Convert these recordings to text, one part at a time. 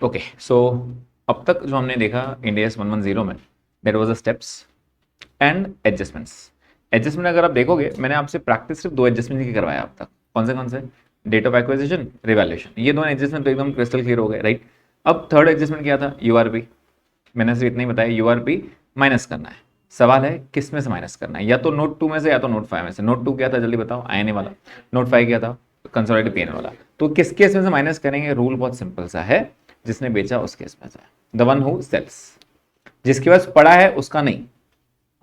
Okay so अब तक जो हमने देखा इंडियास 110 में, that was the steps and adjustments. Adjustment अगर आप देखोगे, मैंने आपसे प्रैक्टिस सिर्फ 2 एडजस्टमेंट की करवाया अब तक। कौन से? Date of acquisition, revaluation. ये दोनों एडजस्टमेंट तो एकदम क्रिस्टल क्लियर हो गए, राइट। अब थर्ड एडजस्टमेंट क्या था? यूआरपी। मैंने सिर्फ इतना ही बताया, यूआरपी माइनस करना है। सवाल है किस में से माइनस करना है, या तो नोट 2 में से या तो नोट 5 में से। नोट 2 क्या था जल्दी बताओ, आईएनए वाला। नोट 5 क्या था? कंसोलिडेटेड पीएनएल वाला। तो किस केस में से माइनस करेंगे? रूल बहुत सिंपल सा है, जिसने बेचा उस केस में से, द वन हु सेल्स। जिसके पास पड़ा है उसका नहीं।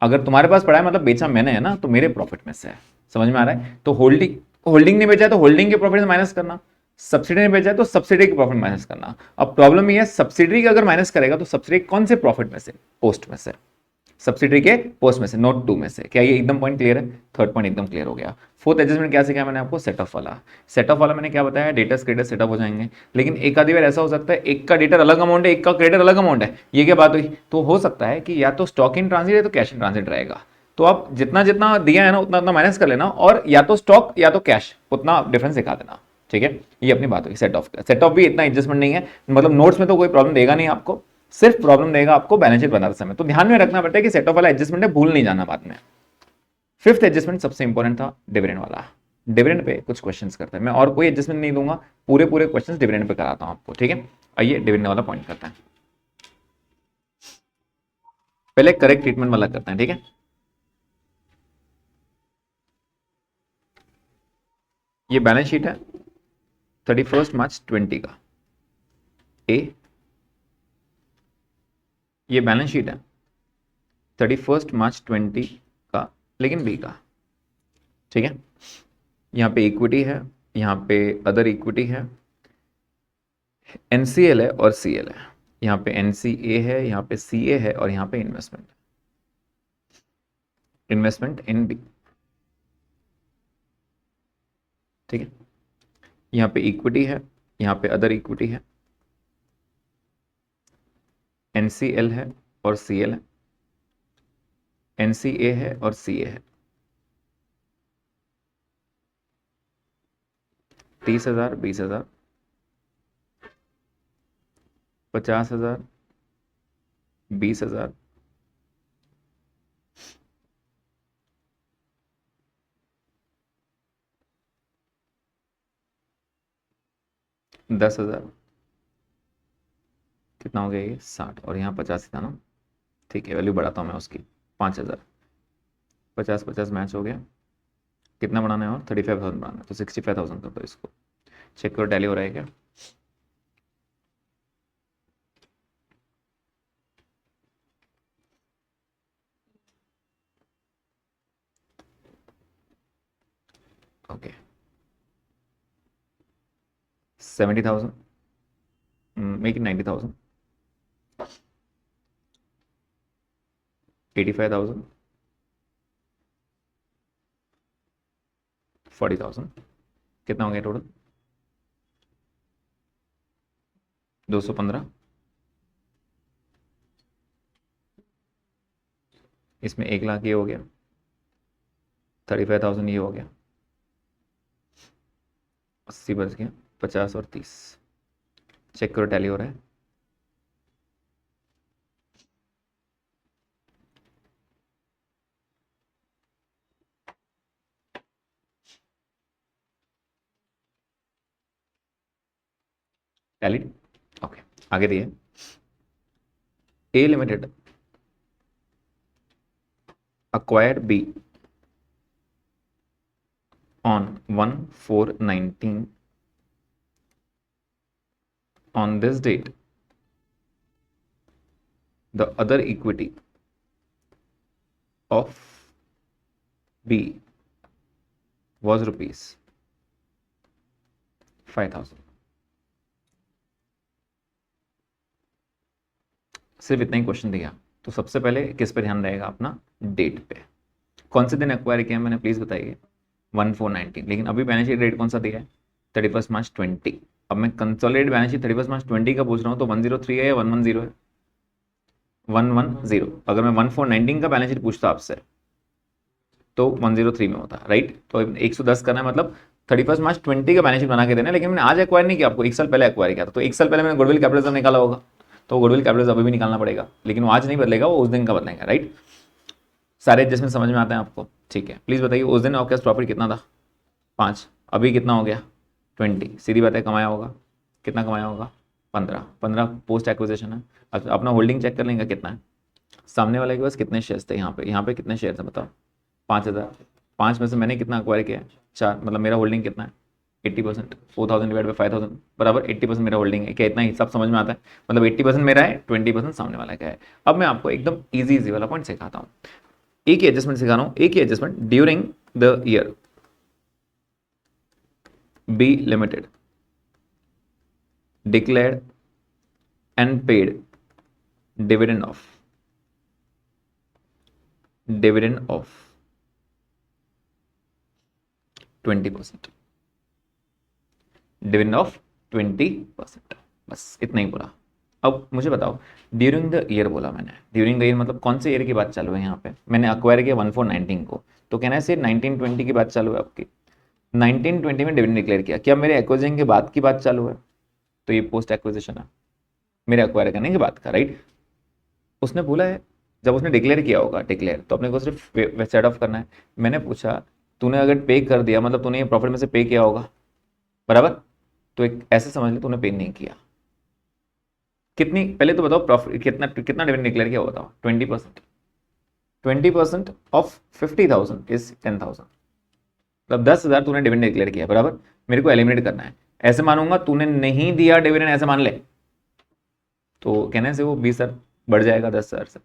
अगर तुम्हारे पास पड़ा है मतलब बेचा मैंने है ना, तो मेरे प्रॉफिट में से है। समझ में आ रहा है? तो होल्डिंग, होल्डिंग ने बेचा है तो होल्डिंग के प्रॉफिट से माइनस करना, सब्सिडी ने बेचा है तो सब्सिडी के प्रॉफिट माइनस करना। अब प्रॉब्लम ये है, सब्सिडी का अगर माइनस करेगा तो सब्सिडी कौन से प्रॉफिट में से? पोस्ट में से। सब्सिडी के पोस्ट में से, नोट 2 में से। क्या ये एकदम पॉइंट क्लियर है? थर्ड पॉइंट एकदम क्लियर हो गया। फोर्थ एडजस्टमेंट क्या सिखाया मैंने आपको? सेट ऑफ वाला। सेट ऑफ वाला मैंने क्या बताया? डेटर्स क्रेडिटर सेटअप हो जाएंगे। लेकिन एक आधी बार ऐसा हो सकता है, एक का डेटर अलग अमाउंट है, एक का क्रेडिटर अलग अमाउंट है। ये क्या बात हुई? तो हो सकता है कि या तो स्टॉक इन ट्रांजिट है तो कैश इन ट्रांजिट रहेगा। तो आप जितना जितना दिया है ना उतना उतना माइनस कर लेना, और या तो स्टॉक या तो कैश, उतना डिफरेंस दिखा देना। ठीक है, ये अपनी बात हुई सेट ऑफ का। सेट ऑफ भी इतना एडजस्टमेंट नहीं है, मतलब नोट्स में तो कोई प्रॉब्लम देगा नहीं आपको, सिर्फ प्रॉब्लम देगा आपको बैलेंस शीट बनाते समय। तो ध्यान में रखना पड़ता है कि सेट ऑफ वाला एडजस्टमेंट है, भूल नहीं जाना बाद में। फिफ्थ एडजस्टमेंट सबसे इंपॉर्टेंट था, डिविडेंड वाला। डिविडेंड पे कुछ क्वेश्चंस करते हैं, मैं और कोई एडजस्टमेंट नहीं दूंगा, पूरे पूरे क्वेश्चंस डिविडेंड पे कराता हूं आपको। ठीक है, आइए डिविडेंड वाला पॉइंट करते हैं। पहले करेक्ट ट्रीटमेंट वाला करते हैं, ठीक है। ये बैलेंस शीट है 31 मार्च 20 का, ए। ये बैलेंस शीट है 31 मार्च 20 का, लेकिन बी का। ठीक है, यहाँ पे इक्विटी है, यहाँ पे अदर इक्विटी है, एनसीएल है और सीएल है। यहाँ पे एनसीए है, यहाँ पे सीए है, और यहाँ पे इन्वेस्टमेंट, इन्वेस्टमेंट इन बी। ठीक है, यहाँ पे इक्विटी है, यहाँ पे अदर इक्विटी है, एनसीएल है और सीएल है, एनसीए है और सीए है। 30,000, 20,000, 50,000, 20,000, 10,000, कितना हो गया ये? 60, और यहाँ 50 था ना। ठीक है, वैल्यू बढ़ाता हूँ मैं उसकी, 5,000। 50 50 मैच हो गया। कितना बढ़ाना है? और 35,000 बढ़ाना है, तो 65,000 कर दो इसको। चेक करो टैली हो रहा है क्या। Okay, 70,000, make it 90,000, 85,000, 40,000। कितना हो गया टोटल? 215। इसमें 1 लाख ये हो गया, 35,000 ये हो गया, 80 बच गया, 50 और 30। चेक करो टैली हो रहा है। Tally, okay. आगे दिए, ए limited acquired B on 1/4/19. On this date, the other equity of B was rupees 5,000। सिर्फ इतना ही क्वेश्चन दिया, तो सबसे पहले किस पे ध्यान रहेगा अपना? डेट पे। कौन से दिन एक्वायर किया मैंने, प्लीज बताइए? 1/4/19। लेकिन अभी बैलेंस शीट डेट कौन सा दिया है? 31 मार्च 20। अब मैं कंसोलिडेटेड बैलेंस शीट 31 मार्च 20 का पूछ रहा हूँ, तो 103 है या 110 है? 110। अगर मैं 1/4/19 का बैलेंस शीट पूछता आपसे तो 103 में होता, राइट। तो 110 करना है, मतलब 31 मार्च 20 का बैलेंस शीट बना के देना है, लेकिन मैंने आज एक्वायर नहीं किया, आपको 1 साल पहले एक्वायर किया था, तो 1 साल पहले मैंने गुडविल कैपिटल निकाला होगा, तो गुडविल कैपिटल अभी भी निकालना पड़ेगा, लेकिन वो आज नहीं बदलेगा, वो उस दिन का बदलेंगे, राइट। सारे एडजस्टमेंट समझ में आते हैं आपको, ठीक है। प्लीज बताइए उस दिन आपके पास प्रॉफिट कितना था, 5, अभी कितना हो गया 20, सीधी बात है कमाया होगा, कितना कमाया होगा 15 पोस्ट एक्विजिशन है। अच्छा अपना होल्डिंग चेक कर लेंगे कितना है, सामने वाले के पास कितने शेयर्स थे, यहाँ पे कितने शेयर थे बताओ, 5000, 5 में से मैंने कितना एक्वायर किया 4, मतलब मेरा होल्डिंग कितना है 80%, 4000 डिवाइड बाई 5000 बराबर 80% मेरा होल्डिंग है, क्या इतना हिसाब समझ में आता है, मतलब 80% मेरा है, 20% सामने वाला का है। अब मैं आपको एकदम इजी वाला पॉइंट सिखाता हूँ, एक ही एडजस्टमेंट सिखा रहा हूँ, एक ही adjustment during the year B limited declared and paid dividend of 20%, dividend of 20%, बस इतना ही बोला। अब मुझे बताओ ड्यूरिंग द ईयर बोला मैंने, ड्यूरिंग द ईयर मतलब कौन से ईयर की बात चालू है यहाँ पे, मैंने अक्वायर किया 1419 को, तो कहना है से 1920 की बात चालू है आपकी, 1920 में डिविडेंड डिक्लेयर किया, क्या मेरे एक्विजिशन के बाद की बात चालू है, तो ये पोस्ट एक्विजिशन है मेरे एक्वायर करने के बाद का, राइट। उसने बोला है जब उसने डिक्लेयर किया होगा, डिक्लेयर तो अपने को सिर्फ सेट ऑफ करना है। मैंने पूछा तूने अगर पे कर दिया मतलब तूने ये प्रॉफिट में से पे किया होगा, बराबर, तो एक ऐसे समझ ले तूने पे नहीं किया, कितनी पहले तो बताओ प्रॉफिट कितना कितना डिविडेंड डिक्लेयर किया बताओ, 20%, 20% ऑफ 50,000 इज 10,000, मतलब 10,000 तूने डिविडेंड डिक्लेयर किया, बराबर, मेरे को एलिमिनेट करना है, ऐसे मानूंगा तूने नहीं दिया डिविडेंड ऐसे मान ले, तो कहने से वो 20,000 बढ़ जाएगा 10,000 से,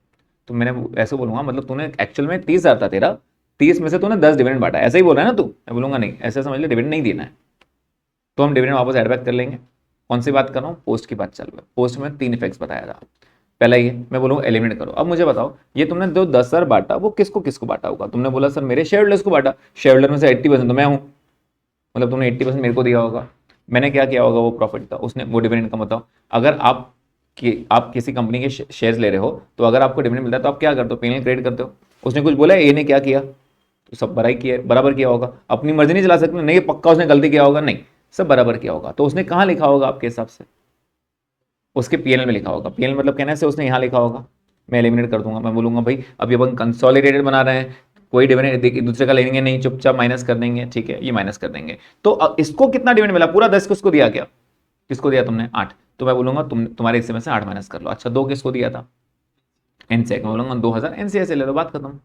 तो मैंने ऐसे बोलूंगा मतलब तूने एक्चुअल में 30,000 था तेरा, 30 में से तूने 10 डिविडेंड बांटा, ऐसे ही बोल रहा है ना तू, मैं बोलूंगा नहीं ऐसे समझ ले डिविडेंड नहीं देना है, तो हम डिविडेंड वापस एड बैक कर लेंगे। कौन सी बात कर रहा हूँ, पोस्ट की बात चल रहा है, पोस्ट में 3 इफेक्ट्स बताया था, पहला ये मैं बोलूँगा एलिमिनेट करो। अब मुझे बताओ ये तुमने जो 10,000 बांटा वो किसको किसको बांटा होगा, तुमने बोला सर मेरे शेयर होल्डर्स को बांटा, शेयर होल्डर में से 80% तो मैं हूँ, मतलब तुमने 80% मेरे को दिया होगा, मैंने क्या किया होगा वो प्रॉफिट था, उसने वो डिविडेंड का बताओ। अगर आप किसी कंपनी के शेयर्स ले रहे हो तो अगर आपको डिविडेंड मिलता है तो आप क्या करते हो, P&L क्रिएट करते हो, उसने कुछ बोला ए ने क्या किया, तो सब बराबर किया होगा, अपनी मर्जी नहीं चला सकते, नहीं पक्का उसने गलती किया होगा, नहीं सब बराबर किया होगा, तो उसने कहाँ लिखा होगा आपके हिसाब से, उसके P&L में लिखा होगा, P&L मतलब कहने से उसने यहाँ लिखा होगा, मैं एलिमिनेट कर दूंगा, मैं बोलूंगा भाई अभी अपन कंसोलिडेटेड बना रहे हैं, कोई डिविडेंड एक दूसरे का लेंगे नहीं, चुपचाप माइनस कर देंगे, ठीक है ये माइनस कर देंगे, तो इसको कितना डिविडेंड मिला पूरा 10 किसको दिया, क्या किसको दिया तुमने 8, तो मैं बोलूंगा तुम्हारे हिस्से में से 8 माइनस कर लो, अच्छा 2 किसको दिया था एनसीआई, मैं बोलूंगा 2,000 एनसीआई से ले लो, बात खत्म,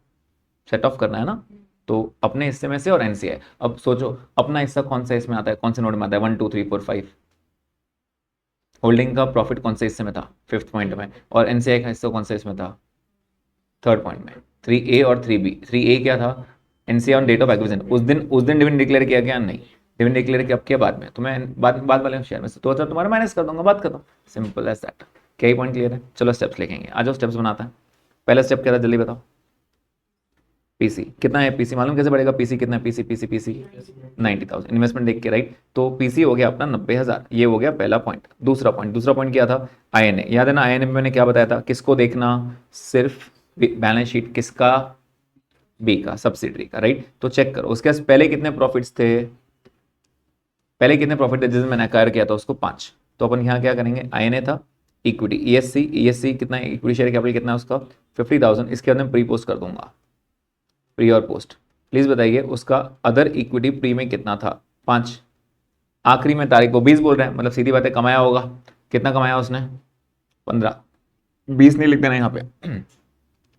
सेट ऑफ करना है ना, तो अपने हिस्से में से और एनसीआई। अब सोचो अपना हिस्सा कौन सा इसमें आता है, कौन से नोट में आता है, 1 2 3 4 5, होल्डिंग का प्रॉफिट कौन से हिस्से में था 5th पॉइंट में, और एनसीआई का हिस्सा कौन सा इसमें था 3rd पॉइंट में, 3A और 3B, 3A क्या था NCI on date of acquisition, उस दिन डिविडेंड डिक्लेयर किया क्या, नहीं डिविडेंड डिक्लेयर किया, अब क्या बाद में, तो मैं बाद वाले शेयर में से 2,000 तुम्हारा माइनस कर दूंगा, बात खत्म, सिंपल एज दैट। क्या ही पॉइंट क्लियर है, चलो स्टेप्स लिखेंगे, आ जाओ स्टेप्स बनाते हैं। पहला स्टेप क्या था जल्दी बताओ, पीसी कितना है, पीसी मालूम कैसे बढ़ेगा, पीसी कितना है, पीसी 90,000, इन्वेस्टमेंट देख के, राइट, तो पीसी हो गया अपना 90,000, ये हो गया पहला पॉइंट। दूसरा पॉइंट क्या था, आईएनए, याद है ना आईएनए में मैंने क्या बताया था, किसको देखना, सिर्फ बैलेंस शीट किसका, बी का सब्सिडरी का, राइट, तो चेक करो उसके पास पहले कितने प्रॉफिट्स थे, जिसमें मैंने एक्वायर किया था उसको 5, तो अपन यहाँ क्या करेंगे, आईएनए था, इक्विटी ईएससी कितना है, इक्विटी शेयर कैपिटल कितना है उसका 50,000, इसके अंदर प्री पोस्ट कर दूंगा, प्री और पोस्ट, प्लीज बताइए उसका अदर इक्विटी प्री में कितना था 5, आखिरी में तारीख को 20 बोल रहे हैं, मतलब सीधी बात है कमाया होगा, कितना कमाया उसने 15, 20 नहीं लिख देना यहाँ पे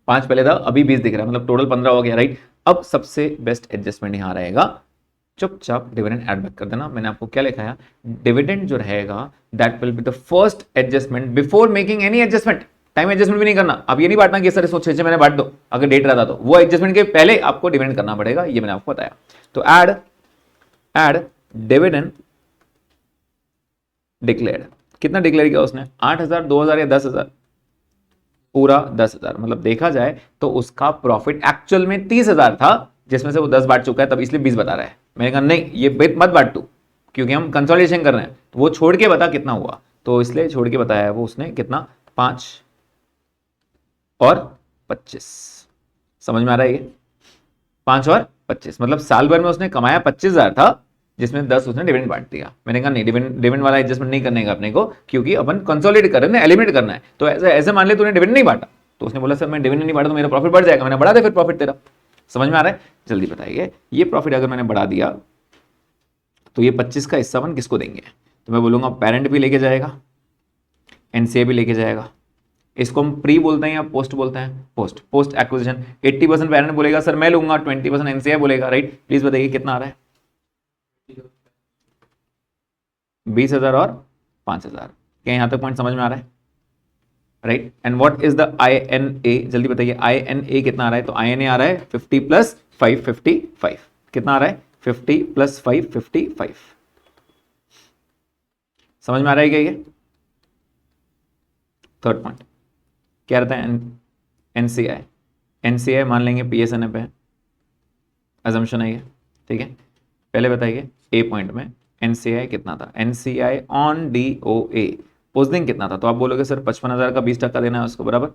5 पहले था अभी 20 दिख रहा है, मतलब टोटल 15 हो गया, राइट। अब सबसे बेस्ट एडजस्टमेंट यहाँ रहेगा, चुपचाप डिविडेंड ऐड बैक कर देना, मैंने आपको क्या लिखा है, डिविडेंड जो रहेगा that will be the first adjustment before making any adjustment, time adjustment भी नहीं करना, अब ये नहीं बांटना कि सर इसको 6 मैंने बांट दो, अगर डेट रहता तो वो एडजस्टमेंट के पहले आपको डिविडेंड करना पड़ेगा, ये मैंने आपको बताया। तो ऐड डिविडेंड डिक्लेयर्ड, कितना डिक्लेयर किया उसने 8,000 2,000 या 10,000, पूरा 10,000, मतलब देखा जाए तो उसका प्रॉफिट एक्चुअल में 30,000 था, जिसमें से वो 10 बांट चुका है, तब इसलिए 20 बता रहा है। मैंने कहा नहीं ये बेट मत बांट तू, क्योंकि हम कंसोलिडेशन कर रहे हैं, तो वो छोड़ के बता कितना हुआ, तो इसलिए छोड़ के बताया है वो उसने कितना 5 और 25, समझ में आ रहा है ये 5 और 25, मतलब साल भर में उसने कमाया 25,000 था, जिसमें 10 उसने डिविडेंड बांट दिया। मैंने कहा नहीं, डिविडेंड वाला एडजस्टमेंट नहीं करने का अपने को, क्योंकि अपन कंसोलिडेट कर रहे हैं, एलिमिनेट करना है। तो ऐसे मान ले तूने डिविडेंड नहीं बांटा, तो उसने बोला सर मैं डिविडेंड नहीं बांटा तो मेरा प्रॉफिट बढ़ जाएगा। मैंने बढ़ा दिया फिर प्रॉफिट तेरा। समझ में आ रहा है? जल्दी बताइए, ये प्रॉफिट अगर मैंने बढ़ा दिया तो ये 25 का हिस्सा अपन किसको देंगे? तो मैं बोलूंगा पेरेंट भी लेके जाएगा, एनसीए भी लेके जाएगा। इसको हम प्री बोलते हैं या पोस्ट बोलते हैं? पोस्ट। पोस्ट एक्विजिशन 80% पेरेंट बोलेगा सर मैं लूंगा, 20% एनसीए बोलेगा, राइट? प्लीज बताइए कितना आ रहा है? 20,000 और 5,000। क्या यहां तक पॉइंट समझ में आ रहा है? Right. And what is the INA? जल्दी बताइए INA कितना आ रहा है? तो INA आ रहा है 50 + 5 55। कितना आ रहा है? 50 + 5 55। समझ में आ रहा है क्या ये? थर्ड पॉइंट क्या रहता है? एनसीआई। एनसीआई मान लेंगे PSNA पे, अजम्पशन है ये, ठीक है। पहले बताइए ए पॉइंट में एनसीआई कितना था? एनसीआई ऑन DOA उस दिन कितना था? तो आप बोलोगे सर 55,000 का 20% देना है उसको, बराबर,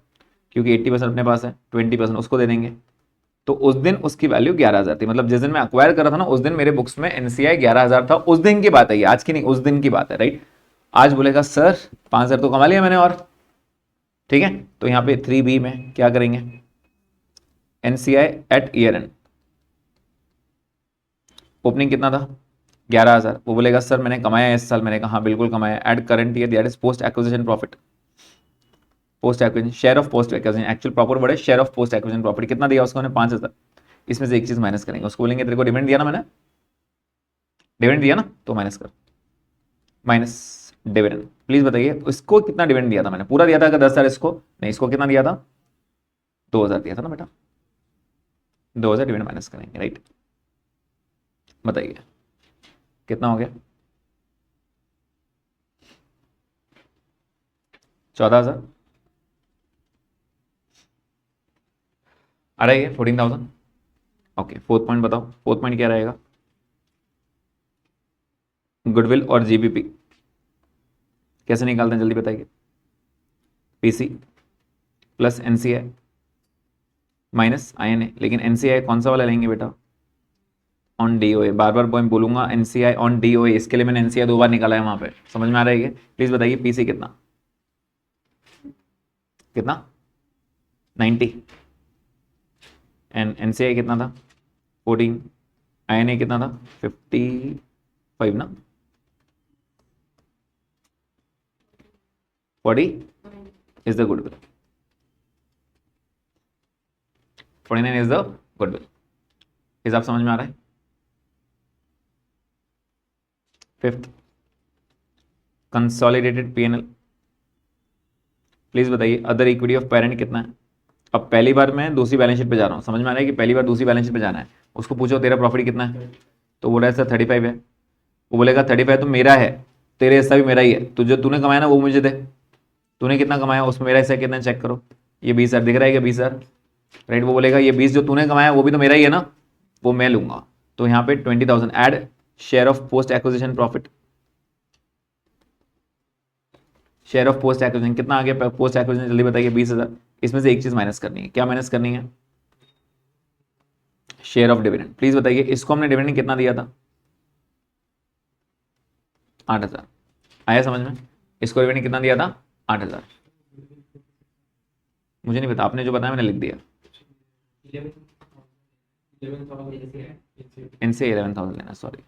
क्योंकि 80% अपने पास है, 20% उसको दे देंगे। तो उस दिन उसकी वैल्यू 11,000 थी, मतलब जिस दिन मैं अक्वायर कर रहा था ना उस दिन मेरे बुक्स में एनसीआई 11,000 था। उस दिन की बात है ये, आज की नहीं, उस दिन की बात है, राइट। आज बोलेगा सर 5,000 तो कमा लिया मैंने, और ठीक है। तो यहाँ पे 3B में क्या करेंगे? NCI at year end opening कितना था? 11,000। वो बोलेगा सर मैंने कमाया इस साल। मैंने कहा हाँ बिल्कुल कमाया। Add current year, that is post acquisition profit. Post acquisition, share of post acquisition, actual proper word है share of post acquisition profit. कितना दिया उसको? 5,000। इसमें से एक चीज माइनस करेंगे, उसको बोलेंगे तेरे को डिविडेंड दिया ना मैंने, डिविडेंड दिया ना, तो माइनस कर, माइनस डिविडेंड। प्लीज बताइए इसको कितना डिविडेंड दिया था मैंने? पूरा दिया था अगर 10,000 इसको? नहीं, इसको कितना दिया था? 2,000 दिया था ना बेटा। 2,000 डिविडेंड माइनस करेंगे, राइट। बताइए कितना हो गया? 14,000 आ रहा है? 14,000। ओके, फोर्थ पॉइंट बताओ। फोर्थ पॉइंट क्या रहेगा? गुडविल और जीबीपी कैसे निकालते हैं जल्दी बताइए? PC plus NCI minus INA। लेकिन एनसीआई कौन सा वाला लेंगे बेटा? On DOA। बार बार मैं बोलूंगा एनसीआई ऑन DOA, इसके लिए मैंने एनसीआई 2 बार निकाला है वहां पे। समझ में आ रहा है? प्लीज बताइए पीसी कितना? कितना? 90। एंड एनसीआई कितना था? 14। INA कितना था? 55 ना? 40 is the goodwill. 49 is the goodwill. हिसाब समझ में आ रहा है? Fifth, consolidated P&L। प्लीज बताइए अदर इक्विटी ऑफ पेरेंट कितना है? अब पहली बार मैं दूसरी बैलेंस शीट पे जा रहा हूँ, समझ में आ रहा है कि पहली बार दूसरी बैलेंस शीट पे जाना है। उसको पूछो तेरा प्रॉफिट कितना है, तो बोल रहा है सर 35 है। वो बोलेगा 35 तो मेरा है, तेरे हिस्सा भी मेरा ही है, तो जो तूने कमाया ना वो मुझे दे। तूने कितना कमाया उसमें मेरा हिस्सा कितना चेक करो। ये 20,000 दिख रहा है क्या? 20,000, राइट। वो बोलेगा ये 20 जो तूने कमाया वो भी तो मेरा ही है ना, वो मैं लूंगा। तो यहाँ पे 20,000 add share of post acquisition profit. Share of post acquisition कितना आ गया? पोस्ट एक्विजिशन जल्दी बताइए 20,000। इसमें से एक चीज माइनस करनी है, क्या माइनस करनी है? Share of dividend. प्लीज बताइए इसको हमने डिविडेंड कितना दिया था? 8,000। आया समझ में? इसको डिविडेंड कितना दिया था? 8,000। मुझे नहीं पता, आपने जो बताया मैंने लिख दिया। इनसे 11,000 लेना, सॉरी।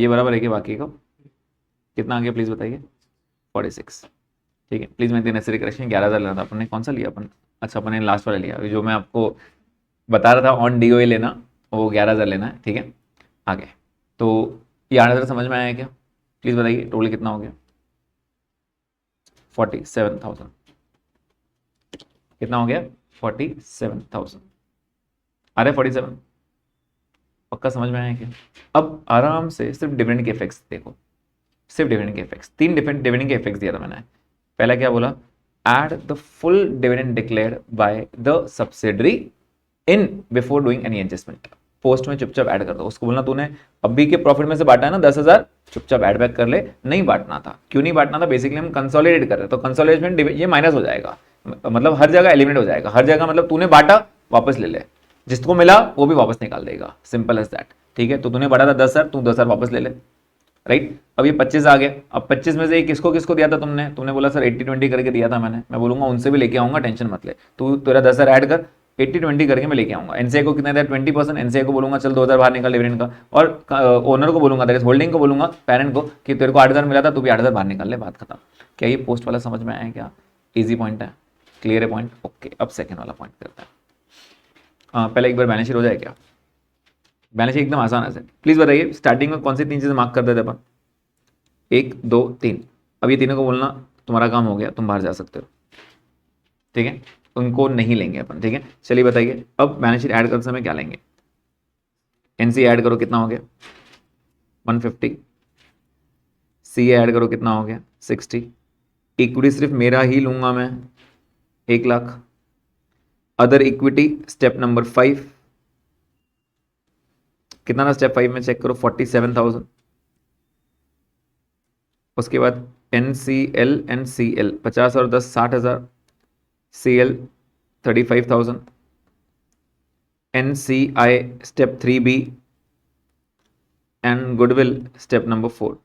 ये बराबर है कि बाकी का कितना आ गया प्लीज बताइए? 46। ठीक है, प्लीज मैं नेसेसरी करेक्शन 11,000 लेना था। अपन ने कौन सा लिया? अपन, अच्छा अपन ने लास्ट वाला लिया, जो मैं आपको बता रहा था ऑन DOA लेना, वो 11,000 लेना है, ठीक है। आगे तो ये 8,000 समझ में आया क्या? प्लीज बताइए टोटल कितना हो गया? 47,000। कितना हो गया? 47,000। अरे 47 पक्का समझ में आया क्या? अब आराम से सिर्फ डिविडेंड के इफेक्ट्स देखो, सिर्फ डिविडेंड के इफेक्ट्स। 3 डिफरेंट डिविडेंड के इफेक्ट्स दिया था मैंने। पहला क्या बोला? Add the full dividend declared by the subsidiary in before doing any adjustment. Post में चुपचाप ऐड कर दो। उसको बोलना तूने अभी के प्रॉफिट में से बांटा है ना 10,000, चुपचाप ऐड बैक कर ले। नहीं बांटना था। क्यों नहीं बांटना था? बेसिकली हम कंसोलिडेट कर रहे हैं, तो कंसोलिडेशन ये माइनस हो जाएगा, मतलब हर जगह एलिमिनेट हो जाएगा। हर जगह मतलब तूने बांटा वापस ले ले, जिसको मिला वो भी वापस निकाल देगा, सिंपल एज दैट। ठीक है, तो तूने बढ़ा था 10,000, तू 10,000 वापस ले ले, राइट। अब ये 25 आ गया, अब 25 में से ये किसको किसको दिया था तुमने बोला सर 80-20 करके दिया था मैंने, मैं बोलूंगा उनसे भी लेके आऊंगा, टेंशन मत ले, तू तेरा 10,000 ऐड कर, 80-20 करके मैं लेके आऊंगा। एनसीआई को कितना दिया, 20%, एनसीआई को बोलूंगा चल 2,000 बाहर निकाल डिविडेंड का, और ओनर को बोलूंगा, दैट इज होल्डिंग को बोलूंगा, पेरेंट को, कि तेरे को 8,000 मिला था, तू भी 8,000 बाहर निकाल ले, बात खत्म। क्या ये पोस्ट वाला समझ में आया क्या? ईजी पॉइंट है, क्लियर है पॉइंट, ओके। अब सेकेंड वाला पॉइंट करता है। पहले एक बार बैलेंस शीट हो जाए क्या? बैलेंस शीट एकदम आसान है, प्लीज बताइए स्टार्टिंग में कौन सी 3 चीजें मार्क कर देते अपन? 1 2 3। अब ये तीनों को बोलना तुम्हारा काम हो गया, तुम बाहर जा सकते हो, ठीक है, उनको नहीं लेंगे अपन, ठीक है। चलिए बताइए अब बैलेंस शीट ऐड करते समय क्या लेंगे? एनसी ऐड करो, कितना हो गया? 150। सी ऐड करो, कितना हो गया? 60। इक्विटी सिर्फ मेरा ही लूंगा मैं, 1,00,000। अदर इक्विटी स्टेप नंबर 5, कितना था स्टेप 5 में, चेक करो, 47,000। उसके बाद NCL एंड CL 50 और 10 60,000, CL 35,000, NCI step 3B and goodwill step number 4।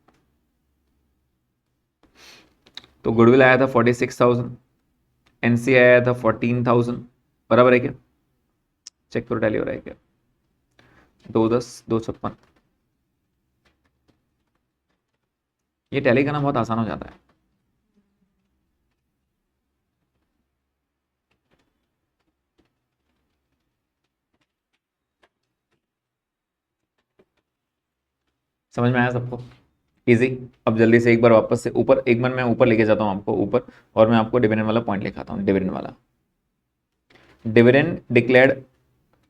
तो गुडविल आया था 46,000, NCI आया था 14,000, बराबर है क्या? चेक करो टैली हो रहा है क्या? 210 256। ये टैली करना बहुत आसान हो जाता है। समझ में आया सबको? इजी। अब जल्दी से एक बार वापस से ऊपर, एक बार मैं ऊपर लेके जाता हूँ आपको ऊपर, और मैं आपको डिविडेंड वाला पॉइंट लिखाता हूँ, डिविडेंड वाला। डिविडेंड डिक्लेयर्ड,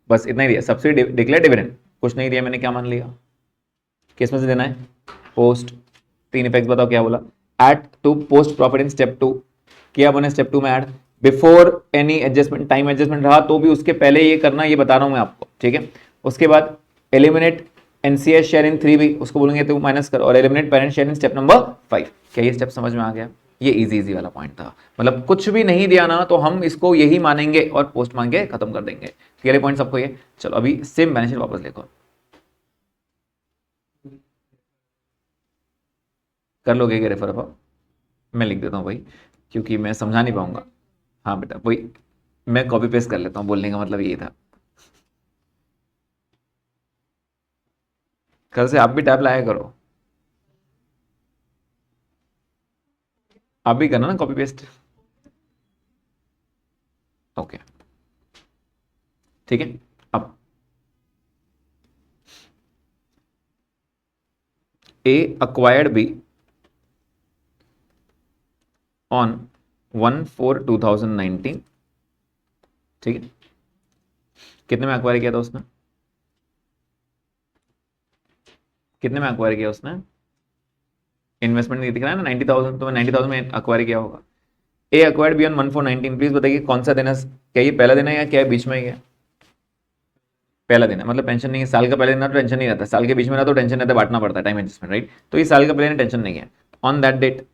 बस इतना ही दिया, सब्सिडी डिक्लेयर डिविडेंड, कुछ नहीं दिया मैंने, क्या मान लिया? किस में से देना है? पोस्ट। 3 इफेक्ट्स बताओ क्या बोला? Add to post profit in step 2, किया बने स्टेप 2 में add. Before any adjustment, time adjustment रहा तो भी उसके पहले ये करना, ये बता रहा हूं मैं आपको, ठीक है। उसके बाद eliminate NCS share in 3B, उसको बोलेंगे तो माइनस कर, और eliminate parent share in step number 5। क्या ये स्टेप समझ में आ गया? ये इजी वाला पॉइंट था, मतलब कुछ भी नहीं दिया ना तो हम इसको यही मानेंगे और पोस्ट मांग के खत्म कर देंगे। क्लियर पॉइंट सबको ये? चलो अभी सेम बैलेंस शीट वापस लिखो, कर लोगे क्या रेफर? मैं लिख देता हूँ भाई, क्योंकि मैं समझा नहीं पाऊंगा। हाँ बेटा वही, मैं कॉपी पेस्ट कर लेता हूँ, बोलने का मतलब ये था। कल से आप भी टैब लाया करो, आप भी करना ना कॉपी पेस्ट, ओके ठीक है। अब A acquired B on 1/4/2019, ठीक है। कितने में अक्वायर किया था उसने? कितने में अक्वायर किया उसने? इन्वेस्टमेंट नहीं दिख रहा है ना, 90,000, तो 90,000 में अक्वायर किया होगा। ए अक्वायर्ड बी ऑन 1/4/19, प्लीज बताइए कौन सा देना, क्या ये पहला देना है या क्या है बीच में ही है? पहला देना, मतलब टेंशन नहीं है, साल का पहले देना तो टेंशन नहीं रहता, साल के बीच में ना तो टेंशन रहता है, बांटना पड़ता है टाइम एडजस्टमेंट, राइट। तो ये साल का पहले टेंशन नहीं है। On that date,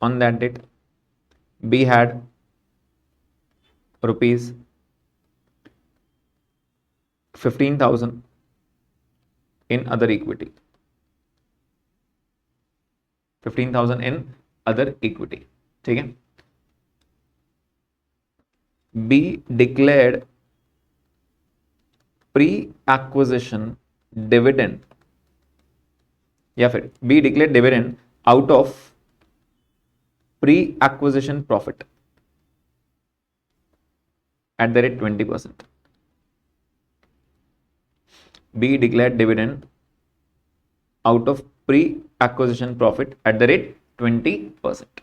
on that date B had rupees 15,000 in other equity, 15,000 in other equity, ठीक है। B declared pre acquisition dividend, या फिर B declared dividend out of pre acquisition profit at the rate 20%. B declared dividend out of pre-acquisition profit at the rate 20%.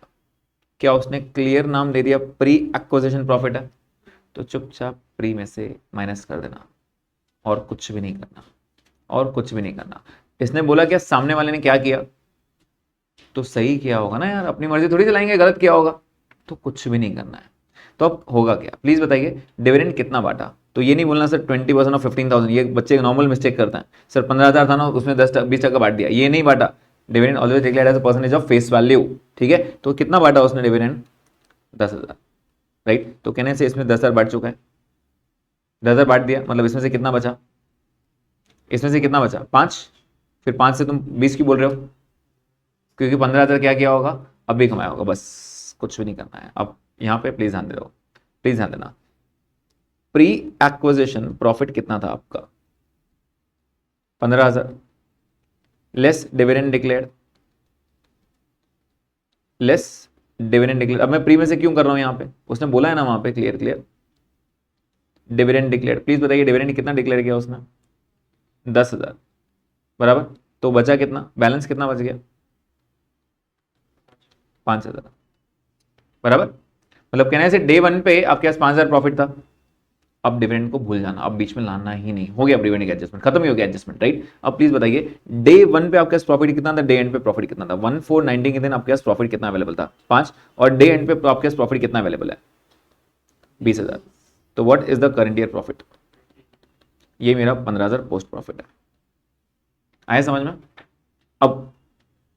क्या उसने clear नाम दे दिया pre acquisition profit है, तो चुपचाप प्री में से माइनस कर देना, और कुछ भी नहीं करना, और कुछ भी नहीं करना। इसने बोला क्या, सामने वाले ने क्या किया तो सही किया होगा ना यार, अपनी मर्जी थोड़ी चलाएंगे, गलत किया होगा, तो कुछ भी नहीं करना है। तो अब होगा क्या, प्लीज बताइए, डिविडेंड कितना बांटा? तो ये नहीं बोलना सर 20% ऑफ 15,000, ये बच्चे नॉर्मल मिस्टेक करते हैं, सर 15,000 था ना उसमें 10-20% बांट दिया, ये नहीं बांटा। Dividend always declared as a percentage of face value, ठीक है। तो कितना बांटा उसने डिविडेंड? 10,000, राइट। तो कहने से इसमें 10,000 बांट चुका है, 10,000 बांट दिया, मतलब इसमें से कितना बचा, इसमें से कितना बचा 5, फिर 5 से तुम 20 क्यों बोल रहे हो, क्योंकि 15,000 क्या किया होगा, अब भी कमाया होगा, बस कुछ भी नहीं करना है। अब यहाँ पे प्लीज ध्यान दे दो, प्लीज ध्यान देना। प्री एक्विजिशन प्रॉफिट कितना था आपका, 15,000 less dividend declared, less dividend declare. अब मैं प्री में से क्यों कर रहा हूं यहां पे, उसने बोला है ना वहां पे clear clear dividend declare. Please बताइए डिविडेंड कितना डिक्लेयर किया उसने, 10,000 बराबर। तो बचा कितना, बैलेंस कितना बच गया, 5,000 बराबर। मतलब कहने से डे 1 पे आपके पास 5,000 प्रॉफिट था। अब डिविडेंड को भूल जाना, अब बीच में लाना ही नहीं, हो गया डिविडेंड का एडजस्टमेंट, खत्म ही हो गया एडजस्टमेंट, राइट। अब प्लीज बताइए डे 1 पे आपके पास प्रॉफिट कितना था, डे एंड पे प्रॉफिट कितना था, 1490 के दिन आपके पास प्रॉफिट कितना अवेलेबल था, 5, और डे एंड पे आपके पास प्रॉफिट कितना अवेलेबल है, 20,000। तो what is the current year profit, ये मेरा 15,000 पोस्ट प्रॉफिट है। आया समझ में। अब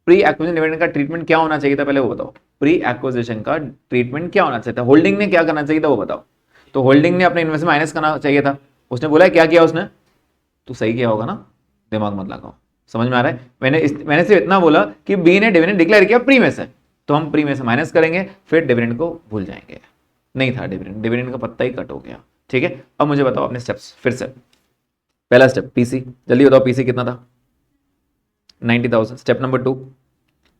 प्री एक्विजिशन डिविडेंड का ट्रीटमेंट क्या होना चाहिए था, पहले वो बताओ। प्री एक्विजिशन का ट्रीटमेंट क्या होना चाहिए था, होल्डिंग ने क्या करना चाहिए था वो बताओ। तो होल्डिंग ने अपने इन्वेस्टमेंट माइनस करना चाहिए था, उसने बोला है क्या किया उसने, तो सही किया होगा ना, दिमाग मत लगाओ। समझ में आ रहा है। मैंने सिर्फ इतना बोला कि बी ने डिविडेंड डिक्लेयर किया प्री में से, तो हम प्री में से माइनस करेंगे, फिर डिविडेंड को भूल जाएंगे। नहीं था डिविडेंड, डिविडेंड का पत्ता ही कट हो गया। ठीक है, अब मुझे बताओ अपने स्टेप्स फिर से। पहला स्टेप पीसी, जल्दी बताओ पीसी कितना था, 90,000। स्टेप नंबर 2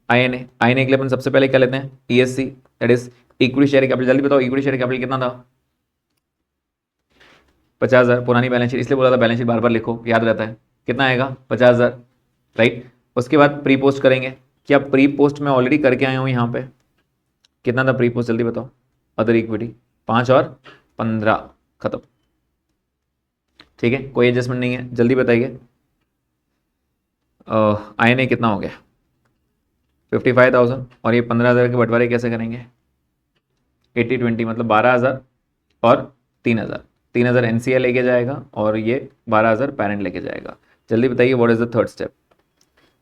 आईएनए, आईएनए के लिए अपन सबसे पहले क्या लेते हैं, ESC, that is equity share capital. जल्दी बताओ इक्विटी शेयर कैपिटल कितना था, 50,000। पुरानी बैलेंस शीट, इसलिए बोला था बैलेंस शीट बार बार लिखो, याद रहता है। कितना आएगा, 50,000, राइट। उसके बाद प्री पोस्ट करेंगे, क्या प्री पोस्ट में ऑलरेडी करके आया हूं यहाँ पे, कितना था प्री पोस्ट जल्दी बताओ। अदर इक्विटी 5 और 15, खत्म। ठीक है, कोई एडजस्टमेंट नहीं है, जल्दी बताइए। आईएनए कितना हो गया, 55,000, और ये 15,000 के बंटवारे कैसे करेंगे, 80-20, मतलब 12,000 और 3,000। 3,000 एनसीआई लेके जाएगा और ये 12,000 पेरेंट लेके जाएगा। जल्दी बताइए what is the third step,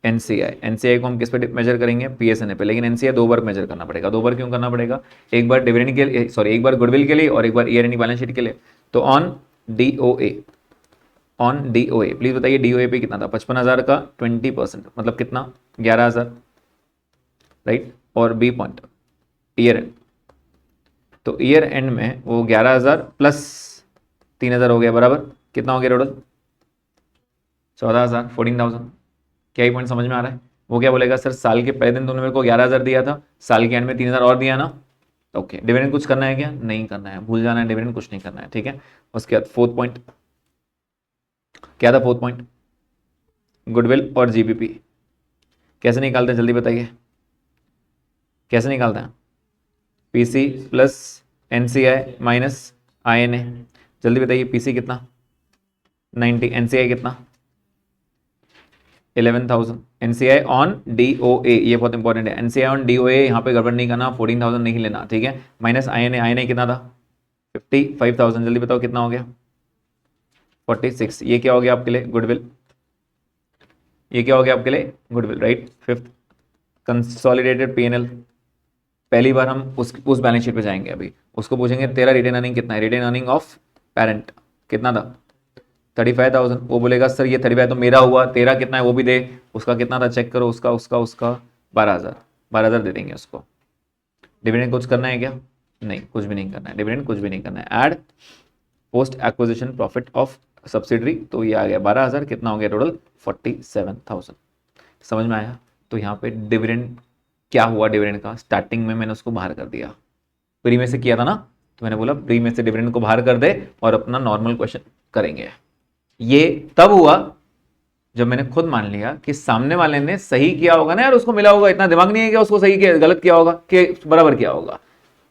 NCI. NCI को हम किस पे मेजर करेंगे, पीएसएनए पे, लेकिन एनसीआई 2 बार मेजर करना पड़ेगा। 2 बार क्यों करना पड़ेगा, एक बार डिविडेंड के लिए, सॉरी एक बार गुडविल के लिए और एक बार ईयर एंडिंग बैलेंस शीट के लिए। तो on DOA, on DOA please बताइए डीओए पे कितना था, 55,000 का 20%, मतलब कितना, 11,000, राइट। और बी पॉइंट ईयर एंड, तो ईयर एंड में वो 11,000 प्लस 3,000 हो गया, बराबर कितना हो गया टोटल, 14,000, 14,000। क्या ही पॉइंट समझ में आ रहा है। वो क्या बोलेगा, सर साल के पहले दिन तुमने मेरे को 11,000 दिया था, साल के एंड में 3,000 और दिया ना। ओके, डिविडेंड कुछ करना है क्या, नहीं करना है, भूल जाना है, डिविडेंड कुछ नहीं करना है। ठीक है, उसके बाद फोर्थ पॉइंट क्या था, फोर्थ पॉइंट गुडविल और जीबीपी कैसे निकालते हैं, जल्दी बताइए कैसे निकालते हैं, PC plus NCI minus INA. जल्दी बताइए पीसी कितना, 90, एनसीआई कितना, 11,000। एनसीआई ऑन डीओए, ये बहुत इंपॉर्टेंट है, एनसीआई ऑन डीओए, यहाँ पे गड़बड़ नहीं करना, 14,000 नहीं लेना, ठीक है। माइनस आईएनए, आईएनए कितना था, 55,000। जल्दी बताओ कितना हो गया, 46। ये क्या हो गया आपके लिए, गुडविल, ये क्या हो गया आपके लिए, goodwill, right. Fifth consolidated PNL, पहली बार हम उस बैलेंस शीट पे जाएंगे। अभी उसको पूछेंगे तेरा रिटेन अर्निंग कितना है, रिटेन अर्निंग ऑफ पेरेंट कितना था, 35,000। वो बोलेगा सर ये 35 तो मेरा हुआ, तेरा कितना है वो भी दे, उसका कितना था चेक करो, उसका उसका उसका 12,000, 12,000 दे देंगे उसको। डिविडेंड कुछ करना है क्या, नहीं, कुछ भी नहीं करना है, डिविडेंड कुछ भी नहीं करना है। Add post acquisition profit of subsidiary, तो ये आ गया 12,000, कितना हो गया टोटल, 47,000। समझ में आया। तो यहाँ पे डिविडेंड क्या हुआ, डिविडेंड का स्टार्टिंग में मैंने उसको बाहर कर दिया, प्री में से किया था ना, तो मैंने बोला प्री में से डिविडेंड को बाहर कर दे और अपना नॉर्मल क्वेश्चन करेंगे। ये तब हुआ जब मैंने खुद मान लिया कि सामने वाले ने सही किया होगा ना यार, उसको मिला होगा, इतना दिमाग नहीं है कि उसको सही किया गलत किया होगा कि बराबर किया होगा।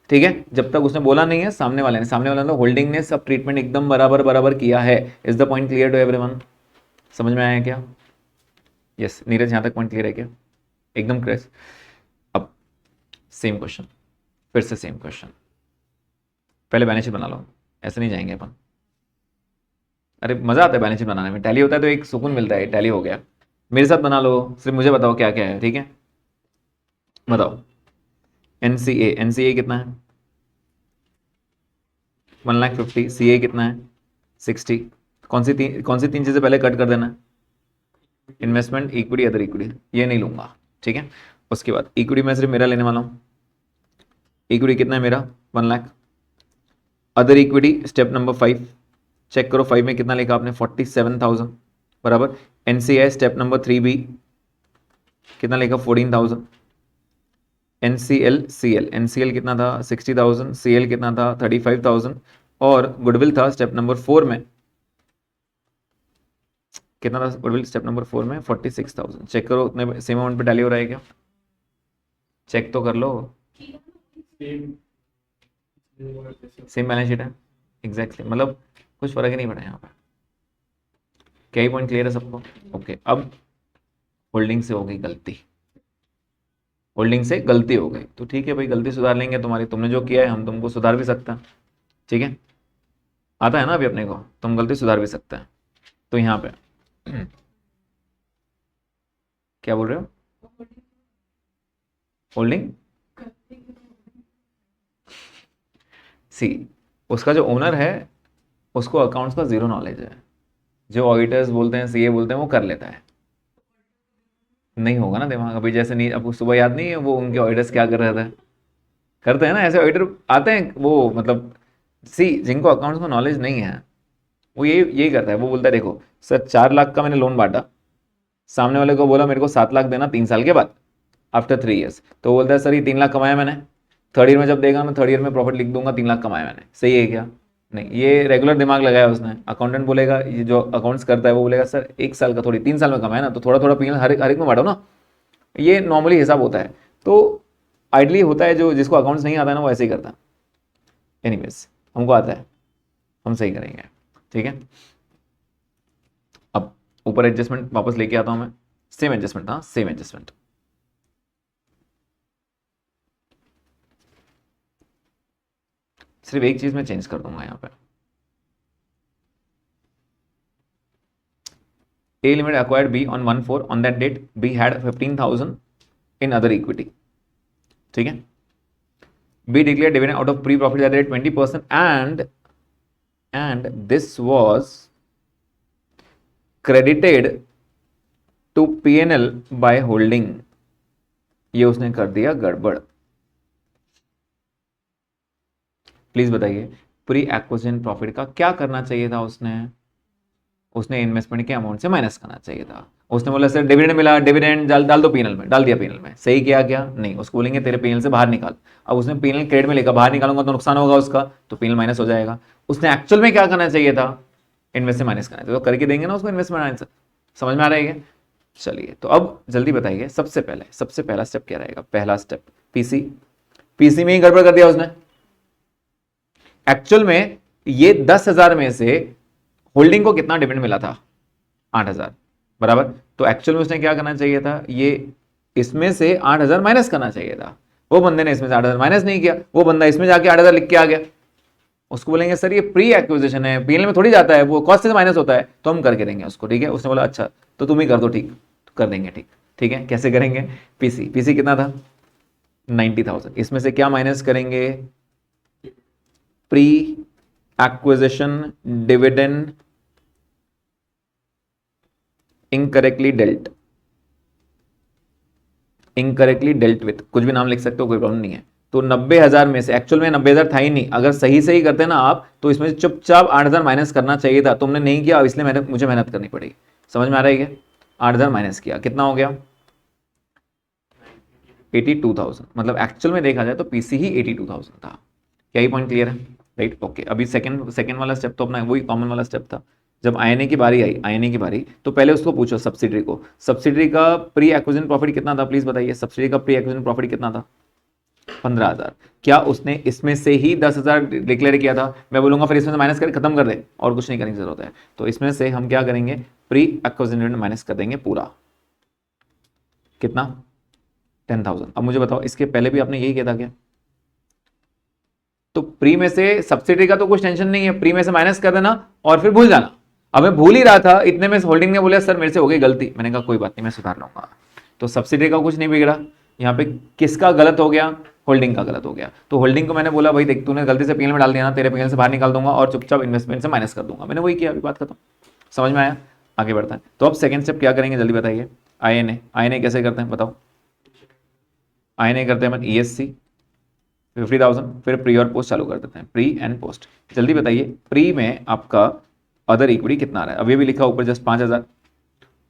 ठीक है, जब तक उसने बोला नहीं है, सामने वाले ने होल्डिंग ने सब ट्रीटमेंट एकदम बराबर बराबर किया है। Is the point clear to everyone, समझ में आया क्या, यस नीरज, यहां तक पॉइंट क्लियर है क्या, एकदम क्लियर। अब सेम क्वेश्चन, फिर से सेम क्वेश्चन, पहले बैलेंस शीट बना लो, ऐसे नहीं जाएंगे अपन। अरे मजा आता है बैलेंस शीट बनाने में, टैली होता है तो एक सुकून मिलता है, टैली हो गया, मेरे साथ बना लो, सिर्फ मुझे बताओ क्या क्या है, ठीक है। बताओ एनसीए, एनसीए कितना है, 1,50,000, CA कितना है 60। कौन सी तीन चीजें पहले कट कर देना है? इन्वेस्टमेंट, इक्विटी, अदर इक्विटी, ये नहीं लूंगा, ठीक है। उसके बाद इक्विटी में सिर्फ मेरा लेने वाला हूं। इक्विटी कितना है मेरा 1 lakh. Other equity step number 5 check करो, 5 में कितना लिखा आपने 47,000 बराबर। एनसीआई स्टेप नंबर 3B कितना लिखा 14,000। एनसीएल कितना था 60,000, सीएल कितना था 35,000 और गुडविल था स्टेप नंबर 4 में कितना था? गुडविल स्टेप नंबर 4 में 46,000। चेक करो उतने सेम अमाउंट पे टैली हो रहा है क्या? चेक तो कर लो। सेम बैलेंस शीट है एग्जैक्टली, मतलब कुछ फर्क ही नहीं पड़ा यहाँ पर। क्या ही पॉइंट क्लियर है सबको? ओके, अब होल्डिंग से हो गई गलती, होल्डिंग से गलती हो गई तो ठीक है भाई, गलती सुधार लेंगे तुम्हारी, तुमने जो किया है हम तुमको सुधार भी सकते हैं, ठीक है। आता है ना अभी अपने को, तुम गलती सुधार भी सकते हैं। तो यहाँ पे क्या बोल रहे हो? होल्डिंग सी, उसका जो ओनर है उसको अकाउंट्स का जीरो नॉलेज है। जो ऑडिटर्स बोलते हैं, सीए बोलते हैं, वो कर लेता है। नहीं होगा ना दिमाग अभी, जैसे नहीं अब सुबह याद नहीं है वो उनके ऑडिटर्स क्या कर रहे थे, करते हैं ना ऐसे ऑडिटर आते हैं वो, मतलब सी जिनको अकाउंट्स में नॉलेज नहीं है वो यही करता है। वो बोलता है देखो सर 4 लाख का मैंने लोन बांटा, सामने वाले को बोला मेरे को 7 लाख देना 3 साल के बाद आफ्टर 3 ईयर्स, तो बोलता है सर ये 3 लाख कमाया मैंने, थर्ड ईयर में जब देगा मैं थर्ड ईयर में प्रॉफिट लिख दूंगा 3 लाख कमाया मैंने। सही है क्या? नहीं, ये रेगुलर दिमाग लगाया उसने। अकाउंटेंट बोलेगा, ये जो अकाउंट्स करता है वो बोलेगा सर 1 साल का थोड़ी 3 साल में कमाया ना, तो थोड़ा थोड़ा पीएल हर एक में बांटो ना। ये नॉर्मली हिसाब होता है। तो आइडली होता है, जो जिसको अकाउंट्स नहीं आता है ना वो ऐसे ही करता है। एनीवेज हमको आता है, हम सही करेंगे, ठीक है। अब ऊपर एडजस्टमेंट वापस लेके आता हूं मैं, सेम एडजस्टमेंट था, सेम एडजस्टमेंट। सिर्फ एक चीज मैं चेंज कर दूंगा यहाँ पे, A limit acquired B on 1/4 on that date B had 15,000 in other equity, ठीक है। B declared dividend out of pre-profit at the rate 20% and this was credited to P&L by holding। ये उसने कर दिया गड़बड़। प्लीज बताइए pre acquisition profit का क्या करना चाहिए था? उसने इन्वेस्टमेंट के अमाउंट से माइनस करना चाहिए था। उसने बोला सर डिविडेंड मिला, डिविडेंड डाल दो पीएनएल में, डाल दिया पीएनएल में। सही किया क्या? नहीं, उसको बोलेंगे तेरे पीएनएल से बाहर निकाल। अब उसने पीएनएल क्रेडिट में लेकर बाहर निकालूंगा तो नुकसान होगा उसका, तो पीएनएल माइनस हो जाएगा। उसने एक्चुअल में क्या करना चाहिए था? इन्वेस्ट से माइनस करना चाहिए, तो करके देंगे ना उसको इन्वेस्टमेंट आंसर। समझ में आ रहा है क्या? चलिए तो अब जल्दी बताइए, सबसे पहला स्टेप क्या रहेगा? पहला स्टेप पीसी में ही गड़बड़ कर दिया उसने। एक्चुअल में ये 10,000 में से होल्डिंग को कितना डिविडेंड मिला था? 8,000 बराबर। तो एक्चुअल में उसने क्या करना चाहिए था? ये इसमें से 8,000 माइनस करना चाहिए था। वो बंदे ने इसमें से 8,000 माइनस नहीं किया, वो बंदा इसमें जाके 8,000 लिख के आ गया। उसको बोलेंगे सर ये प्री एक्विजिशन है, पीएनएल में थोड़ी जाता है, वो कॉस्ट से माइनस होता है, तो हम करके देंगे उसको, ठीक है। उसने बोला अच्छा तो तुम ही कर दो, ठीक तो कर देंगे, ठीक है। कैसे करेंगे? पीसी कितना था 90,000, इसमें से क्या माइनस करेंगे? Pre acquisition dividend incorrectly dealt with, कुछ भी नाम लिख सकते हो, कोई प्रॉब्लम नहीं है। तो 90,000 में से एक्चुअल में 90,000 था ही नहीं, अगर सही करते ना आप तो इसमें से चुपचाप 8,000 माइनस करना चाहिए था, तुमने नहीं किया, इसलिए मुझे मेहनत करनी पड़ेगी। समझ में आ रहा है क्या? 8,000 माइनस किया, कितना हो गया 82,000। मतलब एक्चुअल में देखा जाए तो पीसी ही 82,000 था। क्या ही पॉइंट क्लियर है? Right, okay. अभी सेकंड वाला स्टेप तो अपना वही कॉमन वाला स्टेप था। जब आईएनए की बारी तो पहले उसको पूछो सब्सिडरी का प्री एक्विजिशन प्रॉफिट कितना था? प्लीज बताइए सब्सिडरी का प्री एक्विजिशन प्रॉफिट कितना था? 15,000। क्या उसने इसमें से ही 10,000 डिक्लेयर किया था? मैं बोलूंगा फिर इसमें से माइनस कर खत्म कर दे, और कुछ नहीं करने की जरूरत है। तो इसमें से हम क्या करेंगे? प्री एक्विजिशन माइनस कर देंगे पूरा। कितना? 10,000। अब मुझे बताओ इसके पहले भी आपने यही किया था क्या? तो प्री में से सब्सिडी का तो कुछ टेंशन नहीं है, प्री में से माइनस कर देना और फिर भूल जाना। अब मैं भूल ही रहा था, इतने में होल्डिंग ने बोला सर मेरे से हो गई गलती, मैंने कहा कोई बात नहीं मैं सुधार लूंगा। तो सब्सिडी का कुछ नहीं बिगड़ा। यहाँ पे किसका गलत हो गया? होल्डिंग का गलत हो गया। तो होल्डिंग को मैंने बोला भाई देख तूने गलती से पीएल में डाल दिया ना, तेरे पीएल से बाहर निकाल दूंगा और चुपचाप इन्वेस्टमेंट से माइनस कर दूंगा। मैंने वही किया, अभी बात खत्म। समझ में आया? आगे बढ़ता है। तो अब सेकंड स्टेप क्या करेंगे जल्दी बताइए। आईएनए कैसे करते हैं बताओ। आईएनए करते हैं ईएससी 50,000, फिर प्री और पोस्ट चालू कर देते हैं, प्री एंड पोस्ट। जल्दी बताइए प्री में आपका अदर इक्विटी कितना आ रहा है? अभी भी लिखा ऊपर जस्ट 5,000,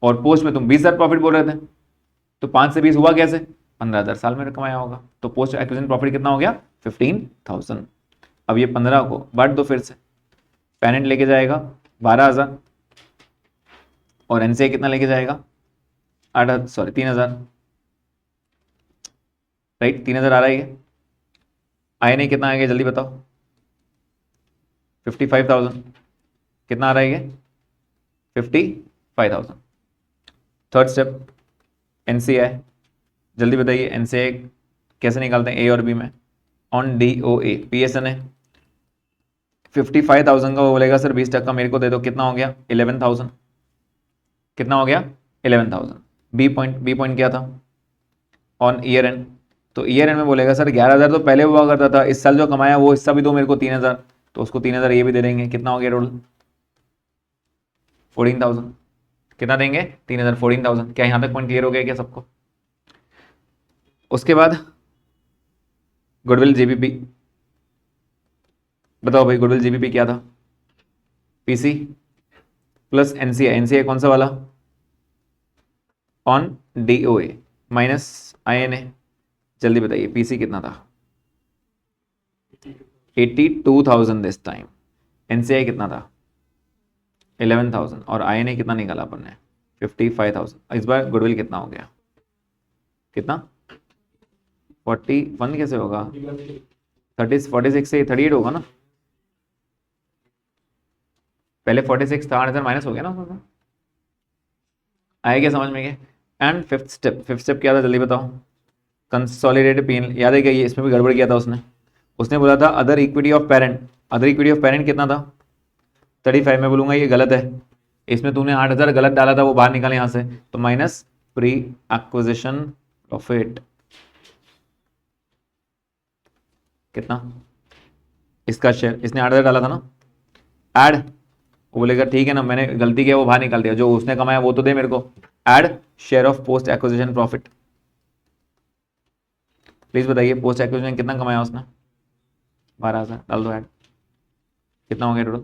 और पोस्ट में तुम 20,000 प्रॉफिट बोल रहे थे, तो 5 से 20 हुआ कैसे? 15,000 साल में कमाया होगा। तो पोस्ट एक्विजिशन प्रॉफिट कितना हो गया? 15,000। अब ये 15 को बांट दो फिर से, पेरेंट लेके जाएगा 12,000 और एनसीआई कितना लेके जाएगा? 3,000, राइट? 3,000 आ रहा है ये। आईएनए कितना आ गया जल्दी बताओ? 55,000। कितना आ रहा है ये? 55,000। थर्ड स्टेप एनसीआई, जल्दी बताइए एनसीआई कैसे निकालते हैं ए और बी में? ऑन डीओए पीएसएन है 55,000 का, वो बोलेगा सर 20% मेरे को दे दो, कितना हो गया? 11,000। कितना हो गया? 11,000। बी पॉइंट क्या था? ऑन ईयर एंड, तो ईयर एंड में बोलेगा सर 11,000 तो पहले हुआ करता था, इस साल जो कमाया वो हिस्सा भी दो मेरे को 3,000, तो उसको 3,000 ये भी दे देंगे। कितना हो गया टोटल? 14,000। कितना देंगे? 3,000, 14,000। क्या यहां तक पॉइंट क्लियर हो गया क्या सबको? उसके बाद गुडविल जीबीपी, बताओ भाई गुडविल जीबीपी क्या था? पीसी प्लस एनसीआई, एनसीआई कौन सा वाला? On DOA minus INA. जल्दी बताइए पीसी कितना था? 82,000 दिस टाइम। एनसीआई कितना था? 11,000। और आईएनए कितना निकाला अपन ने? 55,000। इस बार गुडविल कितना हो गया? कितना? 41 कैसे होगा? 46 से 38 होगा ना? पहले 46 था, 8,000 माइनस हो गया ना उसमें। आया क्या समझ में? क्या? एंड फिफ्थ स्टेप क्या था जल्दी बताओ? कंसोलिडेटेड पीएनएल, याद है क्या? ये इसमें भी गड़बड़ किया था उसने। उसने बोला था other equity of parent, other equity of parent कितना था? 35। मैं बोलूंगा ये गलत है, इसमें तूने 8,000 गलत डाला था, वो बाहर निकाले यहां से, तो माइनस प्री एक्विजिशन प्रॉफिट कितना? इसका शेयर, इसने 8,000 डाला था ना, ऐड, वो बोलेगा ठीक है ना मैंने गलती किया, वो बाहर निकाल दिया, जो उसने कमाया वो तो दे मेरे को। Add share of post acquisition profit, please बताइए पोस्ट एक्विजिशन कितना कमाया उसने? 12,000 डाल दो ऐड। कितना हो गया टोटल?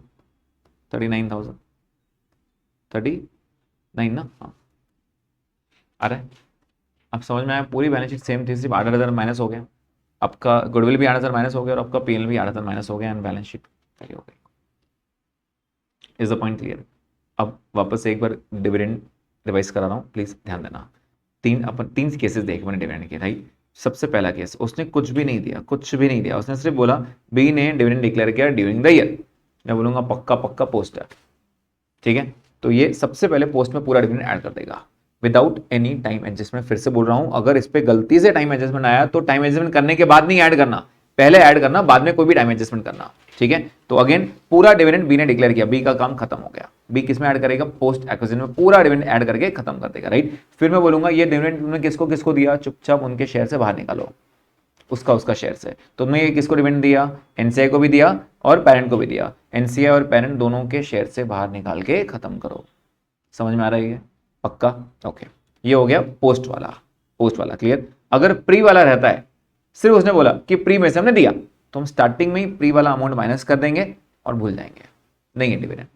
39,000। 39 ना? हाँ आ रहा है। अब समझ में आया? पूरी बैलेंस शीट सेम थी, सिर्फ 8,000 माइनस हो गया। आपका गुडविल भी 8,000 माइनस हो गया और आपका पीएल भी 8,000 माइनस हो गया एंड बैलेंस शीट सही हो गई। Is the point clear? अब वापस से एक बार डिविडेंड रिवाइज करा रहा हूँ, प्लीज ध्यान देना। तीन केसेस देखे मैंने डिविडेंड के भाई। सबसे पहला केस, उसने कुछ भी नहीं दिया, कुछ भी नहीं दिया, उसने सिर्फ बोला बी ने डिविडेंड डिक्लेयर किया ड्यूरिंग द ईयर। मैं बोलूंगा पक्का पक्का पोस्ट है, ठीक है? तो ये सबसे पहले पोस्ट में पूरा डिविडेंड ऐड कर देगा विदाउट एनी टाइम एडजस्टमेंट। फिर से बोल रहा हूं, अगर इस पे गलती से टाइम एडजस्टमेंट आया तो टाइम एडजस्टमेंट करने के बाद नहीं ऐड करना, पहले ऐड करना, बाद में कोई भी टाइम एडजस्टमेंट करना, ठीक है? तो अगेन पूरा डिविडेंड बी ने डिक्लेयर किया, बी का काम खत्म हो गया। बी किस में ऐड करेगा? पोस्ट एक्विजिशन में पूरा डिविडेंड ऐड करके खत्म कर देगा, राइट? फिर मैं बोलूंगा ये डिविडेंड तुमने किसको किसको दिया? चुपचाप उनके शेयर से बाहर निकालो, उसका शेयर से। तुमने ये किसको डिविडेंड दिया? एनसीआई को भी दिया और पेरेंट को भी दिया। एनसीआई और पेरेंट दोनों के शेयर से बाहर निकाल के खत्म करो। समझ में आ रहा है? पक्का? ओके, ये हो गया पोस्ट वाला। पोस्ट वाला क्लियर? अगर प्री वाला रहता है, सिर्फ उसने बोला कि प्री में से हमने दिया, तो हम स्टार्टिंग में ही प्री वाला अमाउंट माइनस कर देंगे और भूल जाएंगे, नहीं है डिविडेंड।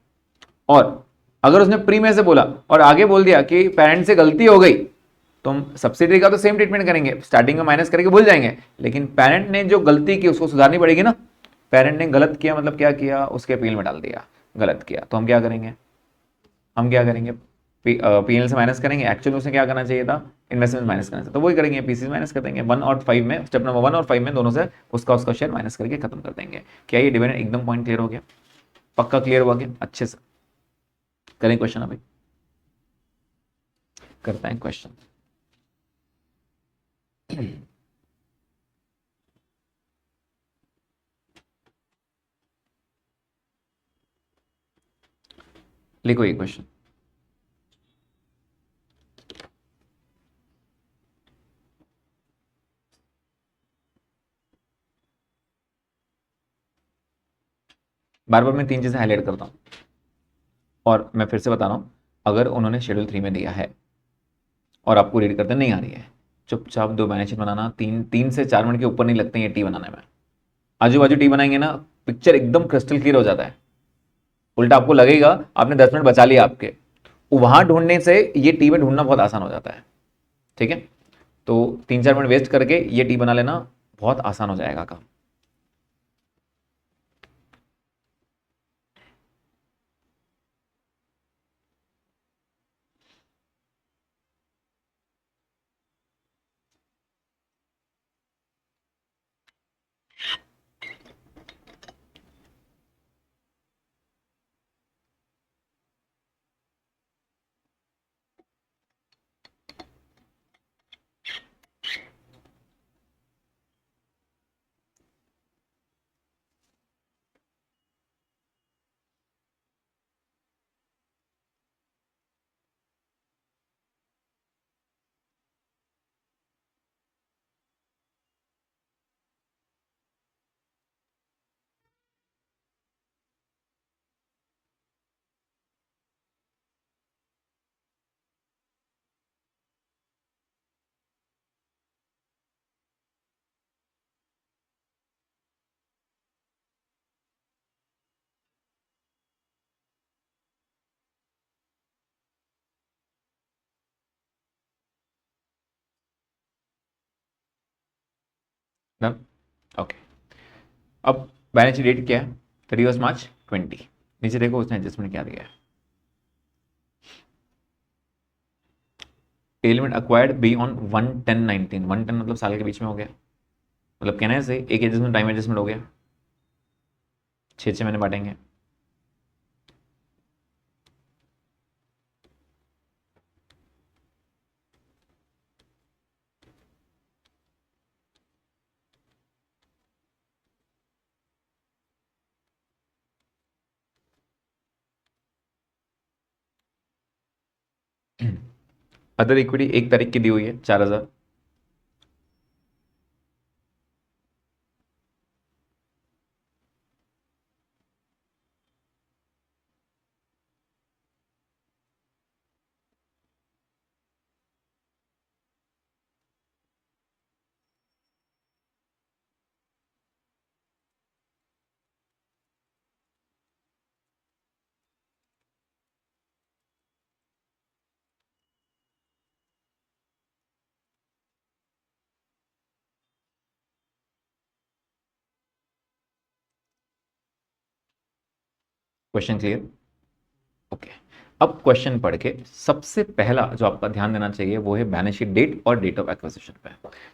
और अगर उसने प्री में से बोला और आगे बोल दिया कि पेरेंट से गलती हो गई, तो हम सब्सिडी का तो सेम ट्रीटमेंट करेंगे, स्टार्टिंग में माइनस करके भूल जाएंगे, लेकिन पेरेंट ने जो गलती की उसको सुधारनी पड़ेगी ना। पेरेंट ने गलत किया मतलब क्या किया? उसके पीएल में डाल दिया, गलत किया, तो हम क्या करेंगे? पीएल से माइनस करेंगे। एक्चुअली उसने क्या करना चाहिए था? इन्वेस्टमेंट माइनस करना चाहिए, तो वही करेंगे, पीसी माइनस कर देंगे। 1 और 5 में, स्टेप नंबर 1 और 5 में दोनों से उसका शेयर माइनस करके खत्म कर देंगे। क्या ये डिविडेंड एकदम पॉइंट क्लियर हो गया? पक्का क्लियर हुआ क्या? अच्छे से करें क्वेश्चन, अभी करता है क्वेश्चन। लिखो ये क्वेश्चन। बार बार मैं 3 चीज़ें हाईलाइट करता हूँ और मैं फिर से बता रहा हूँ, अगर उन्होंने शेड्यूल 3 में दिया है और आपको रीड करते नहीं आ रही है, चुपचाप 2 बैलेंस शीट बनाना। 3 से 4 मिनट के ऊपर नहीं लगते हैं ये टी बनाने में। आजू बाजू टी बनाएंगे ना, पिक्चर एकदम क्रिस्टल क्लियर हो जाता है। उल्टा आपको लगेगा आपने 10 मिनट बचा लिया आपके, वहां ढूंढने से ये टी में ढूंढना बहुत आसान हो जाता है। ठीक है, तो 3-4 मिनट वेस्ट करके ये टी बना लेना, बहुत आसान हो जाएगा काम। Done, okay. अब बैलेंस शीट डेट क्या है? 31 मार्च 20। नीचे देखो उसने एडजस्टमेंट क्या दिया है। Element acquired be on 1/10/19। 1/10 मतलब साल के बीच में हो गया, मतलब कहना है से एक एडजस्टमेंट टाइम एडजस्टमेंट हो गया, 6-6 महीने बांटेंगे। अदर इक्विटी 1 तारीख की दी हुई है 4,000। Question clear? ओके। अब क्वेश्चन पढ़ के सबसे पहला जो आपका ध्यान देना चाहिए वो है बैलेंस शीट डेट और डेट ऑफ एक्विजिशन पे।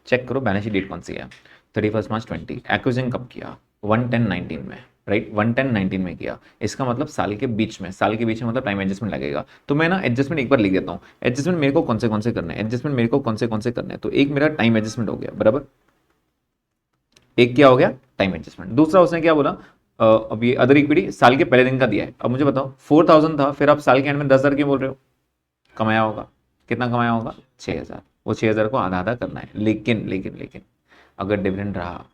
चेक करो बैलेंस शीट डेट कौन सी है। 31 मार्च 20। एक्विजिशन कब किया? 1/10/19 में, राइट? 1/10/19 में किया, इसका मतलब साल के बीच में। साल के बीच में मतलब टाइम एडजस्टमेंट लगेगा। तो मैं ना एडजस्टमेंट एक बार लिख देता हूँ। एडजस्टमेंट मेरे को कौन से करने हैं, एडजस्टमेंट मेरे को कौन से करने हैं। तो एक मेरा टाइम एडजस्टमेंट हो गया, बराबर। एक क्या हो गया? Time adjustment. दूसरा उसने क्या बोला, अब ये अदर इक्विटी साल के पहले दिन का दिया है। अब मुझे बताओ 4,000 था, फिर आप साल के एंड में 10,000 क्यों बोल रहे हो? कमाया होगा, कितना कमाया होगा? 6,000। वो 6,000 को आधा आधा करना है। लेकिन लेकिन लेकिन अगर डिविडेंड रहा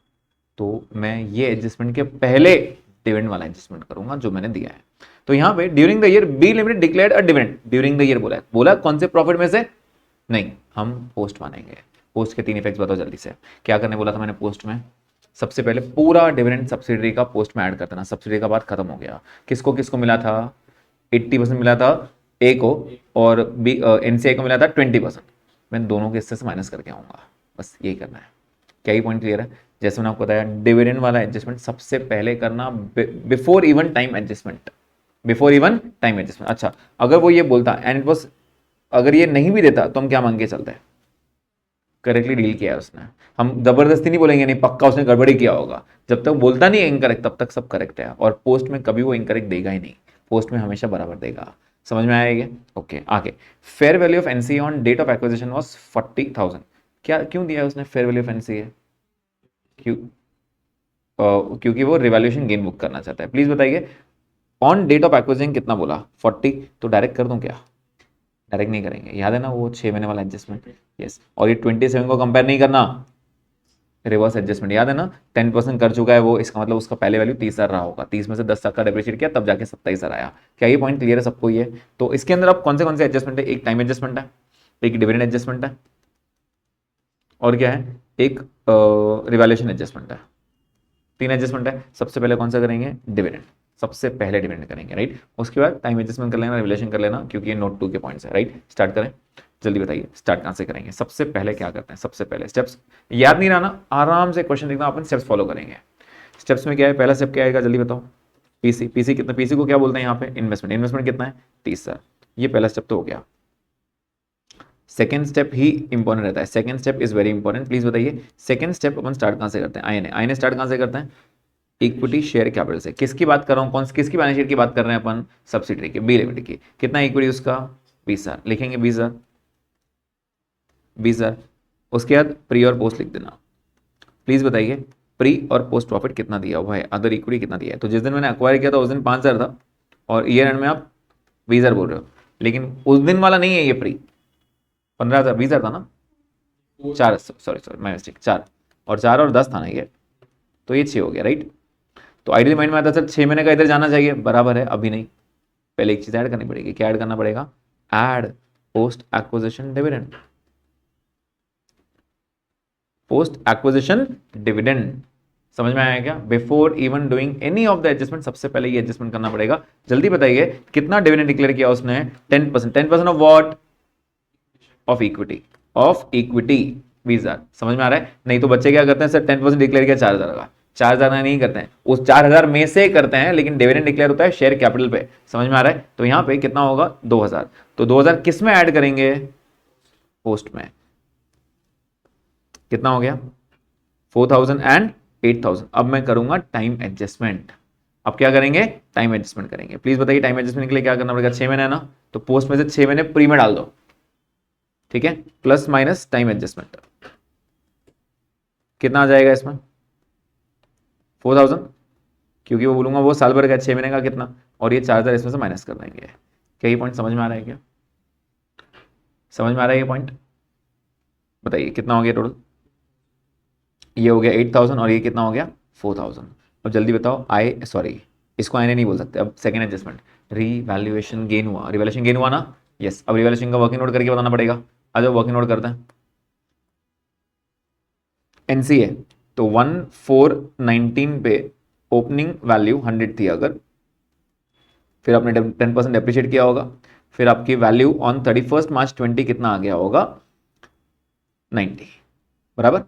तो मैं ये एडजस्टमेंट के पहले डिविडेंड वाला एडजस्टमेंट करूंगा जो मैंने दिया है। तो यहां पे during the year B limited declared a dividend. During the year बोला है, बोला कौन से प्रॉफिट में से? नहीं, हम पोस्ट मानेंगे। पोस्ट के 3 इफेक्ट्स बताओ जल्दी से। क्या करने बोला था मैंने पोस्ट में? सबसे पहले पूरा डिविडेंड सब्सिडरी का पोस्ट में ऐड कर देना। सब्सिडरी का बात खत्म हो गया। किसको किसको मिला था? 80% मिला था ए को, और बी एनसीआई को मिला था 20%। मैं दोनों के हिस्से से माइनस करके आऊंगा, बस यही करना है। क्या ही पॉइंट क्लियर है? जैसे मैंने आपको बताया डिविडेंड वाला एडजस्टमेंट सबसे पहले करना, before even time adjustment. Before even time adjustment. अच्छा, अगर वो ये बोलता एंड इट वाज, अगर ये नहीं भी देता तो हम क्या मांग के चलते हैं? करेक्टली डील किया है उसने। हम जबरदस्ती नहीं बोलेंगे नहीं पक्का उसने गड़बड़ी किया होगा। जब तक बोलता नहीं है इनकरेक्ट तब तक सब करेक्ट है। और पोस्ट में कभी वो इनकरेक्ट देगा ही नहीं, पोस्ट में हमेशा बराबर देगा। समझ में आएगा? ओके, आगे। Fair value of NCA on date of acquisition was 40,000। क्या क्यों दिया है उसने फेयर वैल्यू ऑफ एनसीए? क्यों? क्योंकि वो रिवैल्यूएशन गेन बुक करना चाहता है। प्लीज बताइए, ऑन डेट ऑफ एक्विजिशन कितना बोला? 40। तो डायरेक्ट कर दूं क्या? डायरेक्ट नहीं करेंगे, याद है ना वो 6 महीने वाला एडजस्टमेंट। यस, और ये 27 को कंपेयर नहीं करना, रिवर्स एडजस्टमेंट याद है ना, 10% कर चुका है वो, इसका मतलब उसका पहले वैल्यू 30,000 रहा होगा, 30 में से 10 का डेप्रिशिएट किया तब जाके 27,000 आया। क्या ये पॉइंट क्लियर है सबको ये? तो इसके अंदर अब कौन से एडजस्टमेंट है, एक टाइम एडजस्टमेंट है, एक डिविडेंड एडजस्टमेंट है, और क्या है, एक रिवैल्यूएशन एडजस्टमेंट है। 3 एडजस्टमेंट है। सबसे पहले कौन सा करेंगे, डिविडेंड, सबसे पहले डिविडेंड करेंगे, राइट। उसके बाद टाइम एडजस्टमेंट कर लेना, रिवैल्यूएशन कर लेना, क्योंकि ये नोट 2 के पॉइंट्स है, राइट। स्टार्ट करें, जल्दी बताइए स्टार्ट कहां से करेंगे। सबसे पहले क्या करते हैं, सबसे पहले स्टेप्स याद नहीं रहना, आराम से क्वेश्चन देखना, अपन स्टेप्स फॉलो करेंगे। स्टेप्स में क्या है, पहला स्टेप क्या आएगा जल्दी बताओ, पीसी। पीसी कितना, पीसी को क्या बोलते हैं यहाँ पे, इन्वेस्टमेंट। इन्वेस्टमेंट कितना है, 30,000। ये पहला स्टेप तो हो गया। सेकेंड स्टेप ही इंपॉर्टेंट रहता है, second step is very important, please बताइए सेकेंड स्टेप अपन स्टार्ट कहां से करते हैं, आईएनए स्टार्ट कहां से करते हैं, इक्विटी शेयर कैपिटल से। किसकी बात कर रहा हूं, किसकी बैलेंस शीट की बात कर रहे हैं अपन, सब्सिडरी की, बी लिमिटेड की। कितना इक्विटी उसका, 20,000 लिखेंगे, 20,000 20,000। उसके बाद प्री और पोस्ट लिख देना। प्लीज बताइए प्री और पोस्ट प्रॉफिट कितना दिया हुआ है, अदर इक्विटी कितना दिया है। तो जिस दिन मैंने एक्वायर किया था उस दिन 5,000 था, और ईयर एंड में आप 20,000 बोल रहे हो, लेकिन उस दिन वाला नहीं है ये प्री, 15,000 20,000 था ना, 4, सॉरी मैं मिस्टेक, 4 और 4 और 10 था ना ये, तो ये 6 हो गया, राइट। तो आइडियल माइंड में आता सर 6 महीने का इधर जाना चाहिए, बराबर है, अभी नहीं, पहले एक चीज ऐड करनी पड़ेगी। क्या ऐड करना पड़ेगा, add post acquisition dividend, post acquisition dividend. समझ में आया क्या, before even doing any of the adjustment सबसे पहले ये एडजस्टमेंट करना पड़ेगा। जल्दी बताइए कितना डिविडेंड डिक्लेयर किया उसने, 10%। 10% of what, of equity, of equity 20,000। समझ में आ रहा है, नहीं तो बच्चे क्या करते हैं सर 10% डिक्लेयर किया 4,000 का, 4,000 नहीं करते हैं, उस 4,000 में से करते हैं, लेकिन डिविडेंड डिक्लेयर होता है शेयर कैपिटल पे। समझ में आ रहा है, तो यहां पे कितना होगा, 2,000। तो 2,000 किस में ऐड करेंगे, पोस्ट में। कितना हो गया, 4,000 एंड 8,000। अब मैं करूंगा टाइम एडजस्टमेंट। अब क्या करेंगे, टाइम एडजस्टमेंट करेंगे। प्लीज बताइए टाइम एडजस्टमेंट के लिए क्या करना पड़ेगा, 6 महीने है ना, तो पोस्ट में से 6 महीने प्री में डाल दो, ठीक है, प्लस माइनस टाइम एडजस्टमेंट। कितना आ जाएगा इसमें, 4,000, क्योंकि वो बोलूंगा वो साल भर का 6 महीने का कितना, और ये 4,000 इसमें से माइनस कर देंगे। क्या ये पॉइंट समझ में आ रहा है क्या, समझ में आ रहा है ये पॉइंट, बताइए कितना हो गया टोटल, ये हो गया 8,000 और ये कितना हो गया 4,000। अब जल्दी बताओ, सॉरी इसको आईने नहीं बोल सकते, अब सेकंड एडजस्टमेंट, रिवैल्यूएशन गेन हुआ, रिवैल्यूएशन गेन हुआ ना, यस। अब रिवैल्यूएशन का वर्किंग नोट करके बताना पड़ेगा, आ जाओ वर्किंग नोट करते हैं। एनसीए तो 1,419 पे ओपनिंग वैल्यू 100 थी अगर, फिर आपने 10% डेप्रिशिएट किया होगा, फिर आपकी वैल्यू ऑन 31 मार्च 20 कितना आ गया होगा, 90, बराबर।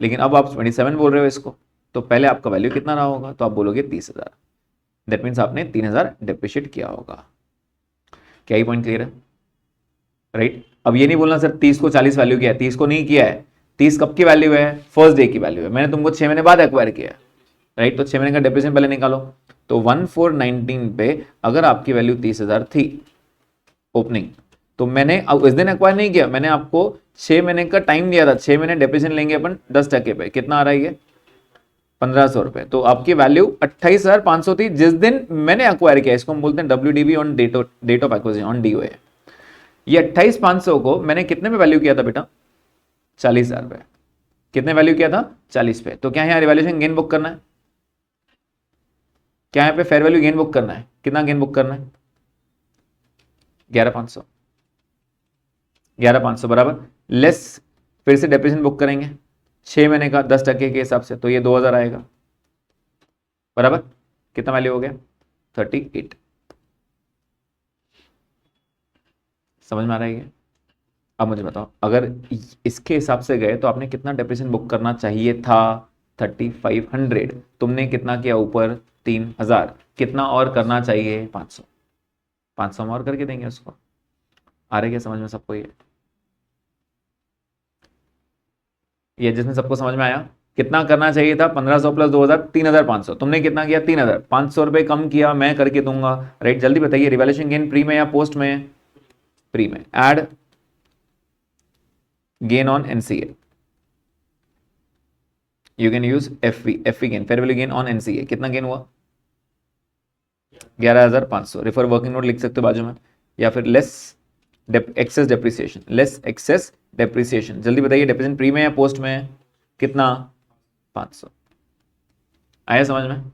लेकिन अब आप 27 बोल रहे हो इसको, तो पहले आपका वैल्यू कितना रहा होगा, तो आप बोलोगे 30,000। दैट मीन्स आपने 3,000 डेप्रिशिएट किया होगा। क्या ही पॉइंट क्लियर है, राइट। अब ये नहीं बोलना सर 30 को 40 वैल्यू किया है, 30 को नहीं किया है, 30 कब की वैल्यू है, फर्स्ट डे की वैल्यू है, मैंने तुमको 6 महीने बाद एक्वायर किया, राइट। तो 6 महीने का डेप्रिसिएशन पहले निकालो। तो 1,419 पे अगर आपकी वैल्यू 30,000 थी ओपनिंग, तो मैंने अब इस दिन एक्वायर नहीं किया, मैंने आपको 6 महीने का टाइम दिया था, 6 महीने डेप्रिसिएशन लेंगे अपन 10% पे, कितना आ रहा है ये 1,500 रुपए। तो आपकी वैल्यू 28,500 थी जिस दिन मैंने एक्वायर किया, इसको हम बोलते हैं WDV on date of acquisition, on DOA। ये 28,500 को मैंने कितने में वैल्यू किया था बेटा, 40,000 रुपए। कितने वैल्यू किया था, 40 पे। तो क्या यहाँ रिवैल्यूएशन गेन बुक करना है, क्या यहाँ पे फेयर वैल्यू गेन बुक करना है, कितना गेन बुक करना है, 11,500, 11,500 बराबर, लेस फिर से डेप्रिसिएशन बुक करेंगे 6 महीने का 10% के हिसाब से, तो ये 2,000 आएगा, बराबर। कितना वैल्यू हो गया, 38। समझ में आ रहा है ये। अब मुझे बताओ अगर इसके हिसाब से गए तो आपने कितना डेप्रिसिएशन बुक करना चाहिए था, 3,500। तुमने कितना किया ऊपर, 3,000, कितना और करना चाहिए, 500। 500 हम और करके देंगे उसको। आ रहे क्या समझ में सबको ये जिसमें सबको समझ में आया। कितना करना चाहिए था, 1,500 प्लस 2,000, 3,500। तुमने कितना किया, 3,500 रुपए कम किया, मैं करके दूंगा, राइट। जल्दी बताइए रिवैल्यूएशन गेन प्री में या पोस्ट में, प्री में। Add gain on NCA, you can use FV gain, fair value gain on NCA। कितना गेन हुआ, 11,500। रेफर वर्किंग नोट लिख सकते हो बाजू में, या फिर less excess depreciation, less excess depreciation. जल्दी बताइए डेप्रिसिएशन प्री में या पोस्ट में, कितना 500। आया समझ में?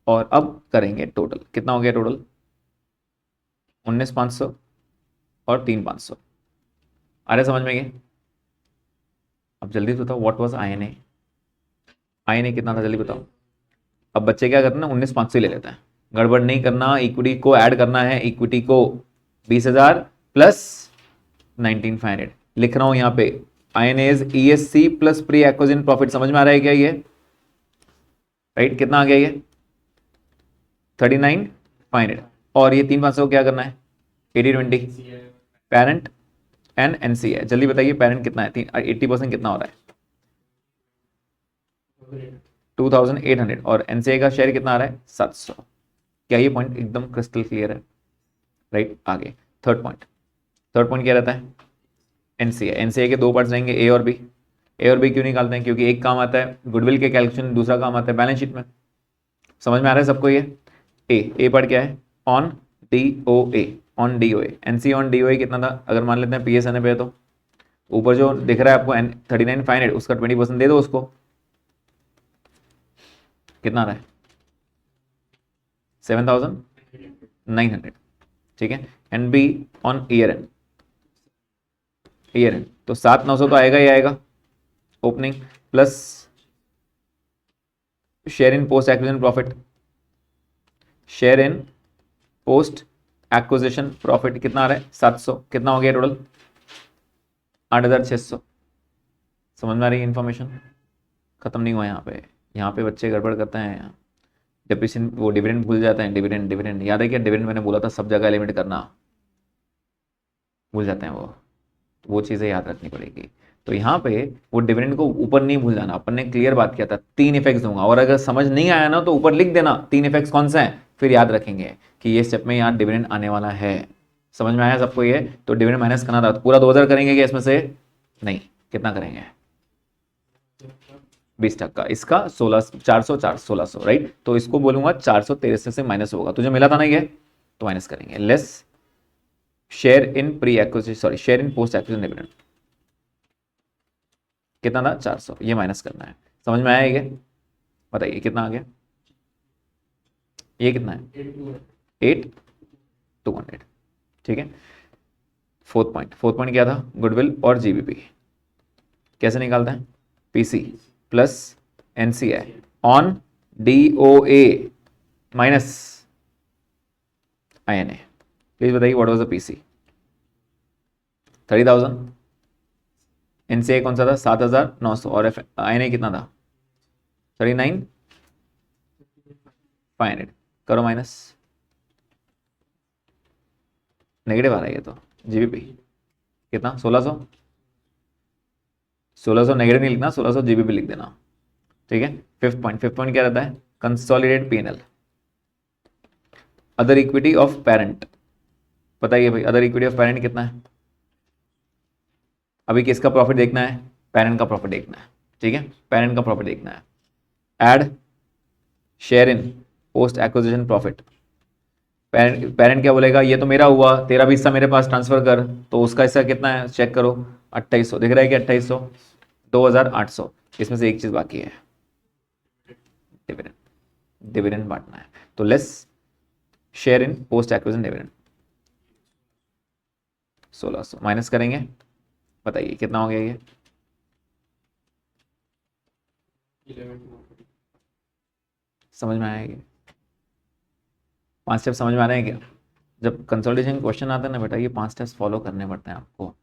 और अब करेंगे टोटल, कितना हो गया टोटल? 19,500 और 3,500। आ रहा समझ में ये? अब जल्दी बताओ, व्हाट वाज INA? INA कितना था जल्दी बताओ। अब बच्चे क्या करते हैं ना, 19,500 ले लेते हैं। गड़बड़ नहीं करना, इक्विटी को ऐड करना है, इक्विटी को 20,000 प्लस 19,500 लिख रहा हूं यहाँ पे। INA is ESC plus pre acquisition profit. समझ में आ रहा है क्या ये? राइट, कितना आ गया ये? 39,500। और ये 3,500 को क्या करना है? 80-20 पेरेंट एंड NC है। जल्दी बताइए पेरेंट कितना है? 80% कितना हो रहा है? 2,800। और NCA का शेयर कितना आ रहा है? 700। क्या ये पॉइंट एकदम क्रिस्टल क्लियर है? राइट, आगे थर्ड पॉइंट। थर्ड पॉइंट क्या रहता है? NCA। NCA के दो पार्ट्स रहेंगे, A और B। A और B क्यों निकालते हैं? क्योंकि एक काम आता है गुडविल के कैलकुलेशन, दूसरा काम आता है बैलेंस शीट में। समझ में आ रहा है सबको ये? ए पार्ट क्या है? On DOA। On DOA, NCA on DOA कितना था? अगर मान लेते हैं PSNA पे, तो ऊपर जो दिख रहा है आपको 39,500, उसका 20% दे दो उसको। कितना आ रहा है? 7,900। ठीक है। And be on year and. Year and तो 7,900 तो आएगा ही आएगा opening, plus share in post acquisition profit. Share in post acquisition profit कितना आ रहा है? 700। कितना हो गया टोटल? 8,600। समझ में आ रही है इंफॉर्मेशन? खत्म नहीं हुआ यहाँ पे बच्चे गड़बड़ करते हैं। डेप्रिसिएशन, वो डिविडेंड भूल जाते हैं। डिविडेंड डिविडेंड याद है क्या? डिविडेंड मैंने बोला था सब जगह लिमिट करना, भूल जाते हैं वो चीज़ें याद रखनी पड़ेगी। तो यहाँ पे वो डिविडेंड को ऊपर नहीं भूल जाना। अपन ने क्लियर बात किया था 3 इफेक्ट्स दूंगा, और अगर समझ नहीं आया ना तो ऊपर लिख देना 3 इफेक्ट्स कौन से हैं, फिर याद रखेंगे कि ये स्टेप में यहाँ डिविडेंड आने वाला है। समझ में आया सबको ये? तो डिविडेंड माइनस करना था, तो पूरा 2,000 करेंगे क्या इसमें से? नहीं, कितना करेंगे? 20%। इसका 1600 राइट। तो इसको बोलूंगा 463 से माइनस होगा। तुझे मिला था ना ये, तो माइनस करेंगे। Less share in pre acquisition, sorry share in post acquisition dividend कितना था? 400। ये माइनस करना है। समझ में आया ये? बताइए कितना आ गया? ये कितना है? 8,200। ठीक है। फोर्थ पॉइंट क्या था? गुडविल और GBP कैसे निकालते हैं? PC plus NCI on DOA minus INA। Please बताइए what was the PC? 30,000। NCI कौन सा था? 7,900। और INA कितना था? 39,500। करो माइनस, नेगेटिव आ रहा है ये तो। GBP कितना? 1,600। 1,600 नेगेटिव नहीं लिखना, 1,600 GBP लिख देना। ठीक है। फिफ्थ पॉइंट क्या रहता है? Consolidated P&L। Other equity of parent. बताइए भाई, अदर इक्विटी ऑफ पेरेंट कितना है? अभी किसका प्रॉफिट देखना है? पेरेंट का प्रॉफिट देखना है। ठीक है, पेरेंट का प्रॉफिट देखना है। Add share in post acquisition profit. Parent क्या बोलेगा? ये तो मेरा हुआ, तेरा भी हिस्सा मेरे पास ट्रांसफर कर। तो उसका हिस्सा कितना है चेक करो, 2,800 दिख रहा है कि 2,800, 2,800। इसमें से एक चीज बाकी है, डिविडेंड। डिविडेंड बांटना है। तो less share in post acquisition dividend 1,600 minus करेंगे। बताइए कितना हो गया ये? 11,200। समझ में आएगी? 5 स्टेप समझ में आ रहे हैं क्या? जब कंसल्टेशन क्वेश्चन आता है ना बेटा, ये 5 स्टेप्स फॉलो करने पड़ते हैं आपको।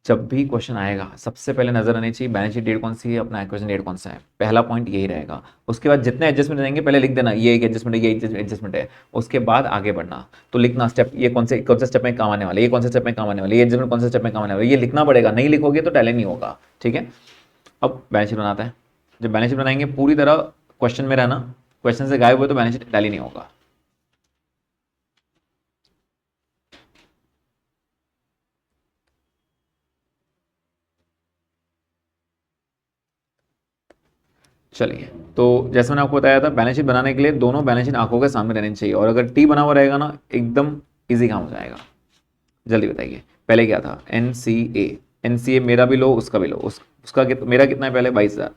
जब भी क्वेश्चन आएगा सबसे पहले नजर आनी चाहिए बैलेंस शीट डेट कौन सी है, अपना एक्विजिशन डेट कौन सा है। पहला पॉइंट यही रहेगा। उसके बाद जितने एडजस्टमेंट रहेंगे पहले लिख देना, ये एक एडजस्टमेंट है, ये एडजस्टमेंट है। उसके बाद आगे बढ़ना, तो लिखना स्टेप, ये कौन से स्टेप में काम आने वाले, ये कौन से स्टेप में काम आने वाले, ये एडजस्टमेंट कौन से स्टेप में काम आने वाले, ये लिखना पड़ेगा। नहीं लिखोगे तो टैली नहीं होगा। ठीक है। अब बैलेंस शीट बनाता है। जब बैलेंस शीट बनाएंगे पूरी तरह क्वेश्चन में रहना, क्वेश्चन से गायब हुए तो बैलेंस शीट टैली नहीं होगा। चलिए, तो जैसे मैंने आपको बताया था बैलेंस शीट बनाने के लिए दोनों बैलेंस शीट आंखों के सामने रहनी चाहिए, और अगर टी बना हुआ रहेगा ना एकदम इजी काम हो जाएगा। जल्दी बताइए पहले क्या था? NCA। NCA मेरा भी लो उसका भी लो, उसका मेरा कितना है पहले? 22,000।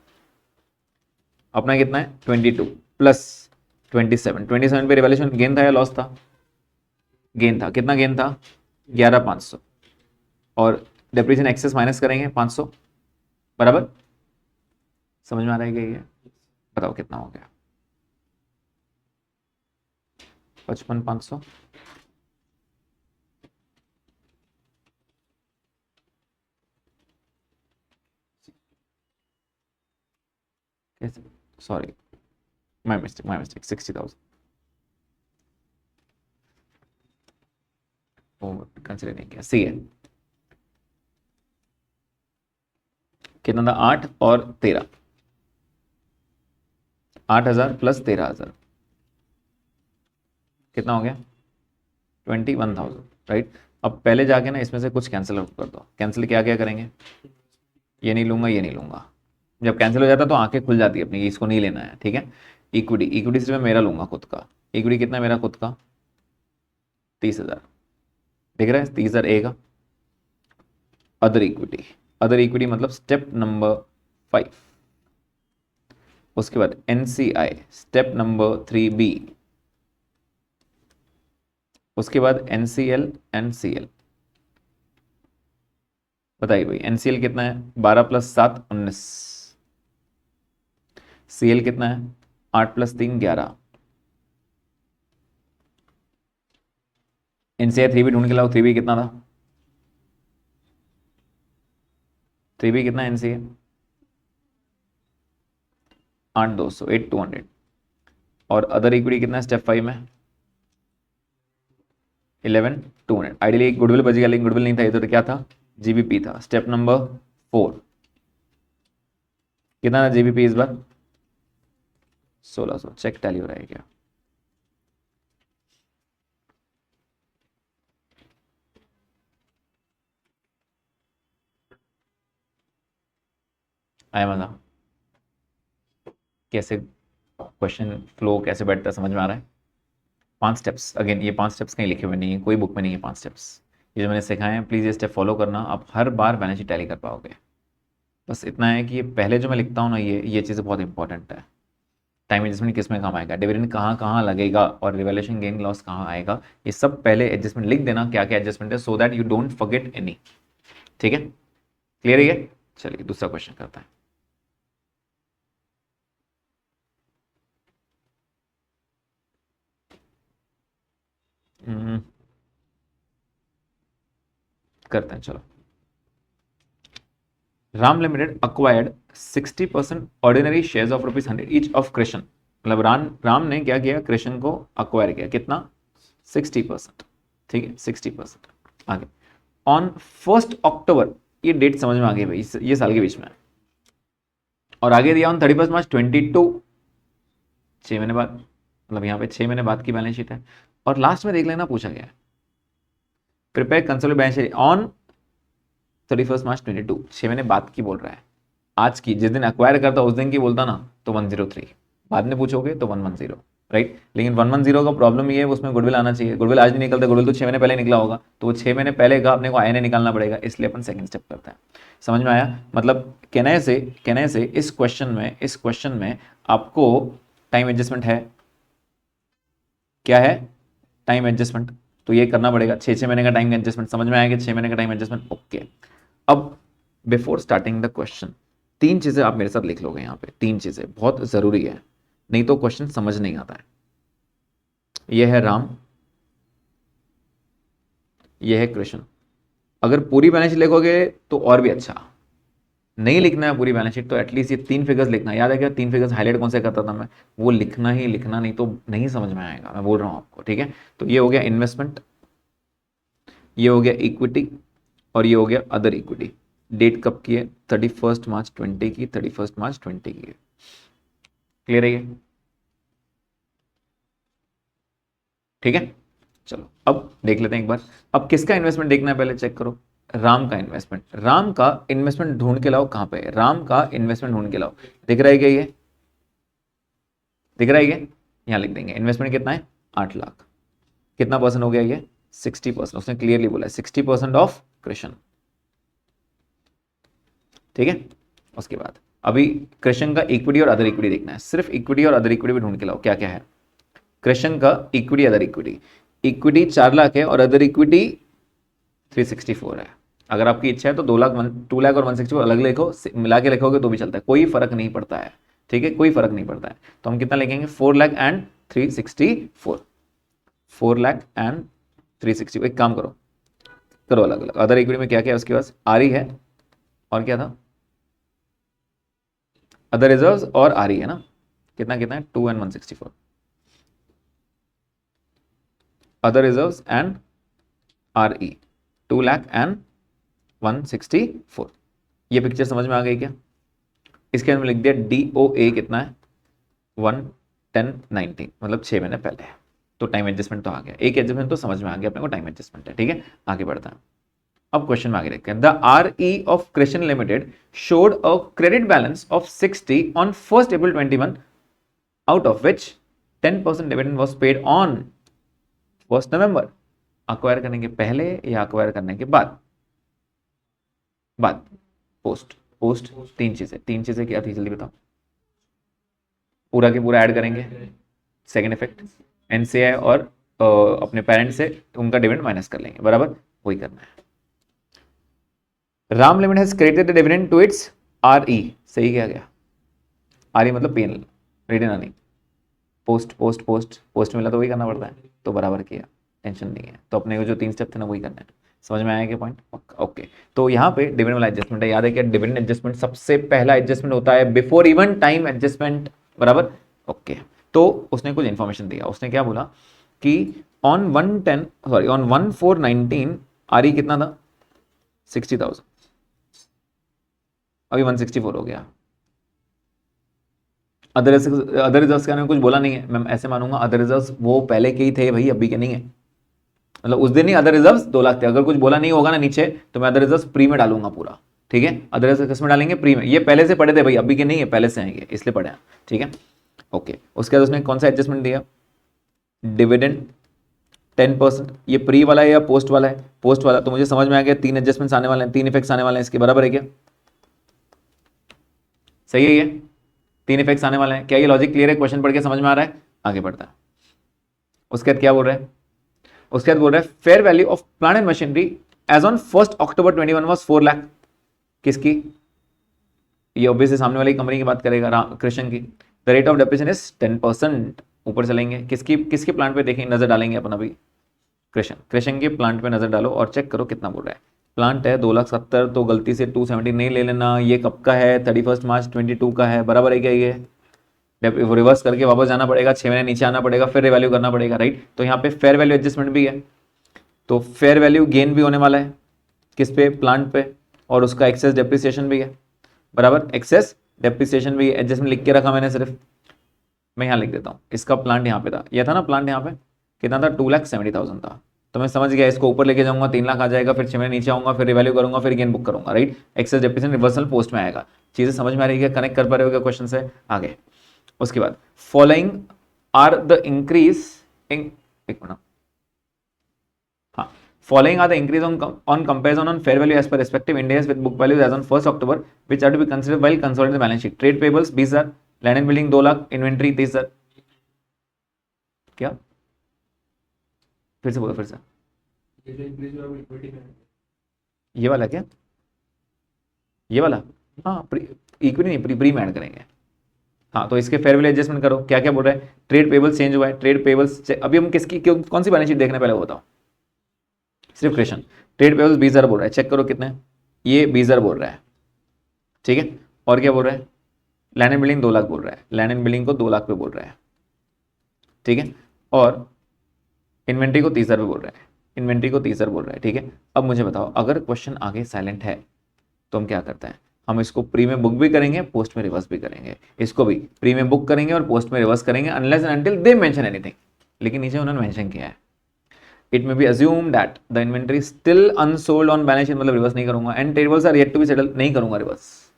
अपना कितना है 22 प्लस 27 पे रिवैल्यूएशन गेन था या लॉस था? गेन था। कितना गेन था? 11,500 और डेप्रिसिएशन एक्सेस माइनस करेंगे 500 बराबर। समझ में आ रहा है क्या ये? बताओ कितना हो गया? 55,500 कैसे? सॉरी, माय मिस्टेक 60,000 कंसिडर नहीं किया। सी है कितना था? 8 और 13, 8,000 प्लस 13,000 कितना हो गया? 21,000 राइट। अब पहले जाके ना इसमें से कुछ कैंसिल आउट कर दो। कैंसिल क्या क्या करेंगे? ये नहीं लूंगा, ये नहीं लूंगा। जब कैंसिल हो जाता है तो आंखें खुल जाती है अपनी, इसको नहीं लेना है, ठीक है। इक्विटी, इक्विटी सिर्फ मैं मेरा लूंगा खुद का। इक्विटी कितना है मेरा खुद का? 30,000 दिख रहा है? 30,000 ए का। अदर इक्विटी, अदर इक्विटी मतलब स्टेप नंबर 5। उसके बाद एनसीआई स्टेप नंबर 3B। उसके बाद एनसीएल एनसीएल। बताइए भाई एनसीएल कितना है? 12 प्लस 7 19। सीएल कितना है? 8 प्लस 3 11। एनसीआई 3B ढूंढ के लाओ। 3B कितना था? 3B कितना है एनसीआई? 8,200 8,200। और अदर इक्विटी कितना है स्टेप 5 में? 11,200। आइडियली एक गुडविल बच गया, लेकिन गुडविल नहीं था इधर, तो क्या था? जीबीपी था। स्टेप नंबर 4 कितना था जीबीपी इस बार? 1,600। चेक टैली हो रहा है क्या? आया मजा? कैसे क्वेश्चन फ्लो कैसे बैठता है, समझ में आ रहा है? 5 स्टेप्स, अगेन ये 5 स्टेप्स कहीं लिखे हुए नहीं है, कोई बुक में नहीं है 5 स्टेप्स। ये जो मैंने सिखाए हैं प्लीज़ ये स्टेप फॉलो करना, आप हर बार बैलेंस शीट टैली कर पाओगे। बस इतना है कि ये पहले जो मैं लिखता हूँ ना, ये चीज़ें बहुत इंपॉर्टेंट है। टाइम एडजस्टमेंट किस में काम आएगा, डिविडेंड कहाँ कहाँ लगेगा, और रिवैल्यूएशन गेन लॉस कहाँ आएगा, ये सब पहले एडजस्टमेंट लिख देना, क्या क्या एडजस्टमेंट है, so that you don't forget any. ठीक है, क्लियर है? चलिए दूसरा क्वेश्चन करता है। करते हैं चलो। Ram limited acquired 60% ordinary shares of ₹100 each of Krishna. मतलब राम ने क्या किया? कृष्ण को अक्वायर किया। कितना? 60%। ठीक है 60%। आगे ऑन 1 अक्टूबर, ये डेट समझ में आ गई भाई, ये साल के बीच में। और आगे दिया ऑन 31 मार्च 22, 6 महीने बाद। मतलब यहाँ पे 6 महीने बाद की बैलेंस शीट है। और लास्ट में देख लेना पूछा गया है prepare consolidated balance sheet on 31 मार्च 22, 6 महीने बाद की बोल रहा है। आज की, जिस दिन अक्वायर करता उस दिन की बोलता ना तो 103, बाद में पूछोगे तो 110, राइट। लेकिन 110 का प्रॉब्लम ये है उसमें गुडविल आना चाहिए। गुडविल आज नहीं निकलता, गुडविल तो 6 महीने पहले निकला होगा, तो वो 6 महीने पहले का अपने को आईएनए निकालना पड़ेगा, इसलिए अपन सेकंड स्टेप करते हैं। समझ में आया? मतलब कहने से इस क्वेश्चन में आपको टाइम एडजस्टमेंट है। क्या है? Time adjustment. तो ये करना पड़ेगा, 6 महीने का टाइम एडजस्टमेंट। समझ में आएगा? 6 महीने का टाइम एडजस्टमेंट, ओके। अब बिफोर स्टार्टिंग द क्वेश्चन 3 चीजें आप मेरे साथ लिख लोगे यहाँ पे। 3 चीजें बहुत जरूरी है, नहीं तो क्वेश्चन समझ नहीं आता है। यह है राम, यह है कृष्ण। अगर पूरी बैलेंस शीट लिखोगे तो और भी अच्छा। नहीं लिखना है पूरी बैलेंस शीट तो एटलीस्ट ये 3 फिगर्स लिखना। याद है क्या? 3 फिगर्स हाईलाइट कौन से करता था मैं? वो लिखना ही लिखना, नहीं तो नहीं समझ में आएगा, मैं बोल रहा हूँ आपको, ठीक है। तो ये हो गया इन्वेस्टमेंट, ये हो गया इक्विटी, और ये हो गया अदर इक्विटी। डेट कब की है? 31 मार्च 20 की, 31 मार्च 20 की है। क्लियर है ये? ठीक है, चलो अब देख लेते हैं एक बार। अब किसका इन्वेस्टमेंट देखना है पहले चेक करो। राम का इन्वेस्टमेंट। राम का इन्वेस्टमेंट ढूंढ के लाओ। कहां पे है? राम का इन्वेस्टमेंट ढूंढ के लाओ। दिख रहा है क्या ये? दिख रहा है ये? यहां लिख देंगे इन्वेस्टमेंट कितना है? 8 लाख। कितना परसेंट हो गया ये? 60%। उसने क्लियरली बोला है 60% ऑफ कृष्ण। ठीक है, उसके बाद अभी कृष्ण का इक्विटी और अदर इक्विटी देखना है, सिर्फ इक्विटी और अदर इक्विटी भी ढूंढ के लाओ क्या क्या है। कृष्ण का equity other equity, equity 4 lakh है और अदर इक्विटी 364 है। अगर आपकी इच्छा है तो 2 लाख 2 लाख और 164 अलग लिखो, मिला के लिखोगे तो भी चलता है, कोई फर्क नहीं पड़ता है, ठीक है, कोई फर्क नहीं पड़ता है। तो हम कितना लिखेंगे 4 लाख एंड 364, 4 लाख एंड 360। एक काम करो, करो अलग अलग। अदर इक्विटी में क्या क्या है उसके पास, आर है और क्या था, अदर रिजर्व्स और आर है ना, कितना कितना है 2 and 164, other reserves and R E 2 lakh and 164। ये पिक्चर समझ में आ गई क्या? इसके अंदर लिख दिया DOA कितना है 11019, मतलब 6 महीने पहले है। तो टाइम एडजस्टमेंट तो आ गया, एक एडजस्टमेंट तो समझ में आ गया अपने को, टाइम एडजस्टमेंट है, ठीक है। आगे बढ़ता है, अब क्वेश्चन में आगे देखते हैं। The RE of Krishna limited showed a credit balance of 60 on 1 April 21, out of which 10% dividend was paid on 1 November। Acquire करने के पहले या अक्वायर करने के बाद? बाद, पोस्ट। पोस्ट तीन चीजें क्या थी जल्दी बताओ, पूरा के पूरा ऐड करेंगे, सेकेंड इफेक्ट NCI और अपने पेरेंट से उनका डिविडेंड माइनस कर लेंगे, बराबर वही करना है। Ram limited has credited dividend to its RE, सही क्या गया, RE मतलब pen return earning, post post post post मिला तो वही करना पड़ता है, तो बराबर किया, टेंशन नहीं है। तो अपने को जो 3 स्टेप थे ना वही करना है, समझ में आया क्या पॉइंट? ओके। तो यहाँ पे डिविडेंड वाला एडजस्टमेंट है, याद है क्या, डिविडेंड एडजस्टमेंट सबसे पहला एडजस्टमेंट होता है बिफोर इवन टाइम एडजस्टमेंट, बराबर ओके। तो उसने कुछ इंफॉर्मेशन दिया, उसने क्या बोला कि ऑन 1419 RE कितना था 60,000, अभी 164 हो गया। अदर रिजर्व्स के बारे में कुछ बोला नहीं है, मैं ऐसे मानूंगा अदर रिजर्व्स वो पहले के ही थे भाई, अभी के नहीं है, मतलब उस दिन ही अदर रिजर्व्स 2 लाख थे। अगर कुछ बोला नहीं होगा ना नीचे तो मैं अदर रिजर्व्स प्री में डालूंगा पूरा, ठीक है। अदर रिजर्व्स किस में डालेंगे, प्री में। ये पहले से पढ़े थे भाई, अभी के नहीं है, पहले से आएंगे इसलिए पढ़े हैं, ठीक है ओके। उसके बाद उसने कौन सा एडजस्टमेंट दिया, डिविडेंड 10%, ये प्री वाला है या पोस्ट वाला है, पोस्ट वाला। तो मुझे समझ में आ गया 3 एडजस्टमेंट्स आने वाले हैं, 3 इफेक्ट्स आने वाले हैं इसके, बराबर है क्या, सही है ये 3 इफेक्ट्स आने वाले हैं क्या? ये लॉजिक क्लियर है, क्वेश्चन पढ़ के समझ में आ रहा है? आगे बढ़ता है। उसके बाद क्या बोल रहा है, उसके बाद बोल रहा है fair value of plant and machinery as on 1 October 21 was 4 lakh. किसकी? ये ऑब्वियसली सामने वाली कंपनी की बात करेगा, कृष्ण की। The rate of depreciation is 10%। ऊपर चलेंगे, किसकी प्लांट पे देखें, नजर डालेंगे अपन अभी, कृष्ण के प्लांट पे नजर डालो और चेक करो कितना बोल रहा है। प्लांट है 2,70,000, तो गलती से 270 नहीं ले लेना, ये कब का है 31 मार्च 22 का है, बराबर है क्या? ये रिवर्स करके वापस जाना पड़ेगा, 6 महीने नीचे आना पड़ेगा, फिर रिवैल्यू करना पड़ेगा, राइट। तो यहाँ पे फेयर वैल्यू एडजस्टमेंट भी है, तो फेयर वैल्यू गेन भी होने वाला है किस पे, प्लांट पे, और उसका एक्सेस डेप्रिसिएशन भी है, बराबर एक्सेस डेप्रिसिएशन भी है। एडजस्टमेंट लिख के रखा मैंने सिर्फ, मैं यहाँ लिख देता हूँ, इसका प्लांट यहाँ पे था, यह था ना प्लांट, यहाँ पे कितना था 2,70,000 था, तो मैं समझ गया इसको ऊपर लेके जाऊंगा 3 लाख आ जाएगा, फिर 6 महीने नीचे आऊंगा, फिर रिवैल्यू करूंगा, फिर गेन बुक करूंगा, right. Excess depreciation reversal post में आएगा। चीजें समझ में आ रही है, कनेक्ट कर पा रहे हो क्या क्वेश्चन से? आगे उसके बाद following are the increase in, एक मिनट, हाँ, following are the increase on comparison on fair value as per respective entities with book values as on 1 October which are to be considered while consolidated balance sheet. Trade payables 20,000, land and building 2 lakh, inventory 30,000। क्या फिर से बोलो, फिर से, ये वाला क्या, ये वाला? हाँ, इक्विटी नहीं, प्री में ऐड करेंगे। हाँ, तो इसके फेयर वैल्यू एडजस्टमेंट करो, क्या क्या बोल रहा है, ट्रेड पेबल्स चेंज हुआ है, ट्रेड पेबल्स अभी हम किसकी कौन सी बैलेंस शीट देखने पहले बताओ, सिर्फ कृष्ण। ट्रेड पेबल्स 20,000 बोल रहा है, चेक करो कितने, ये 20,000 बोल रहा है, ठीक है। और क्या बोल रहा है, लैंड एंड बिल्डिंग 2 लाख बोल रहा है, लैंड एंड बिल्डिंग को 2 लाख पे बोल रहा है, ठीक है। और इन्वेंट्री को 30,000 पे बोल रहा है, इन्वेंट्री को 30,000 बोल रहा है, ठीक है। अब मुझे बताओ, अगर क्वेश्चन आगे साइलेंट है तो हम क्या करते हैं, हम इसको प्री में बुक भी करेंगे, पोस्ट में रिवर्स भी करेंगे। इसको भी प्री में बुक करेंगे और पोस्ट में रिवर्स करेंगे, unless and until they mention anything. लेकिन नीचे उन्होंने मेंशन किया है, it may be assume that the inventory still unsold on balance sheet, मतलब रिवर्स नहीं करूंगा, and tables are yet to be settled, नहीं करूंगा, रिवर्स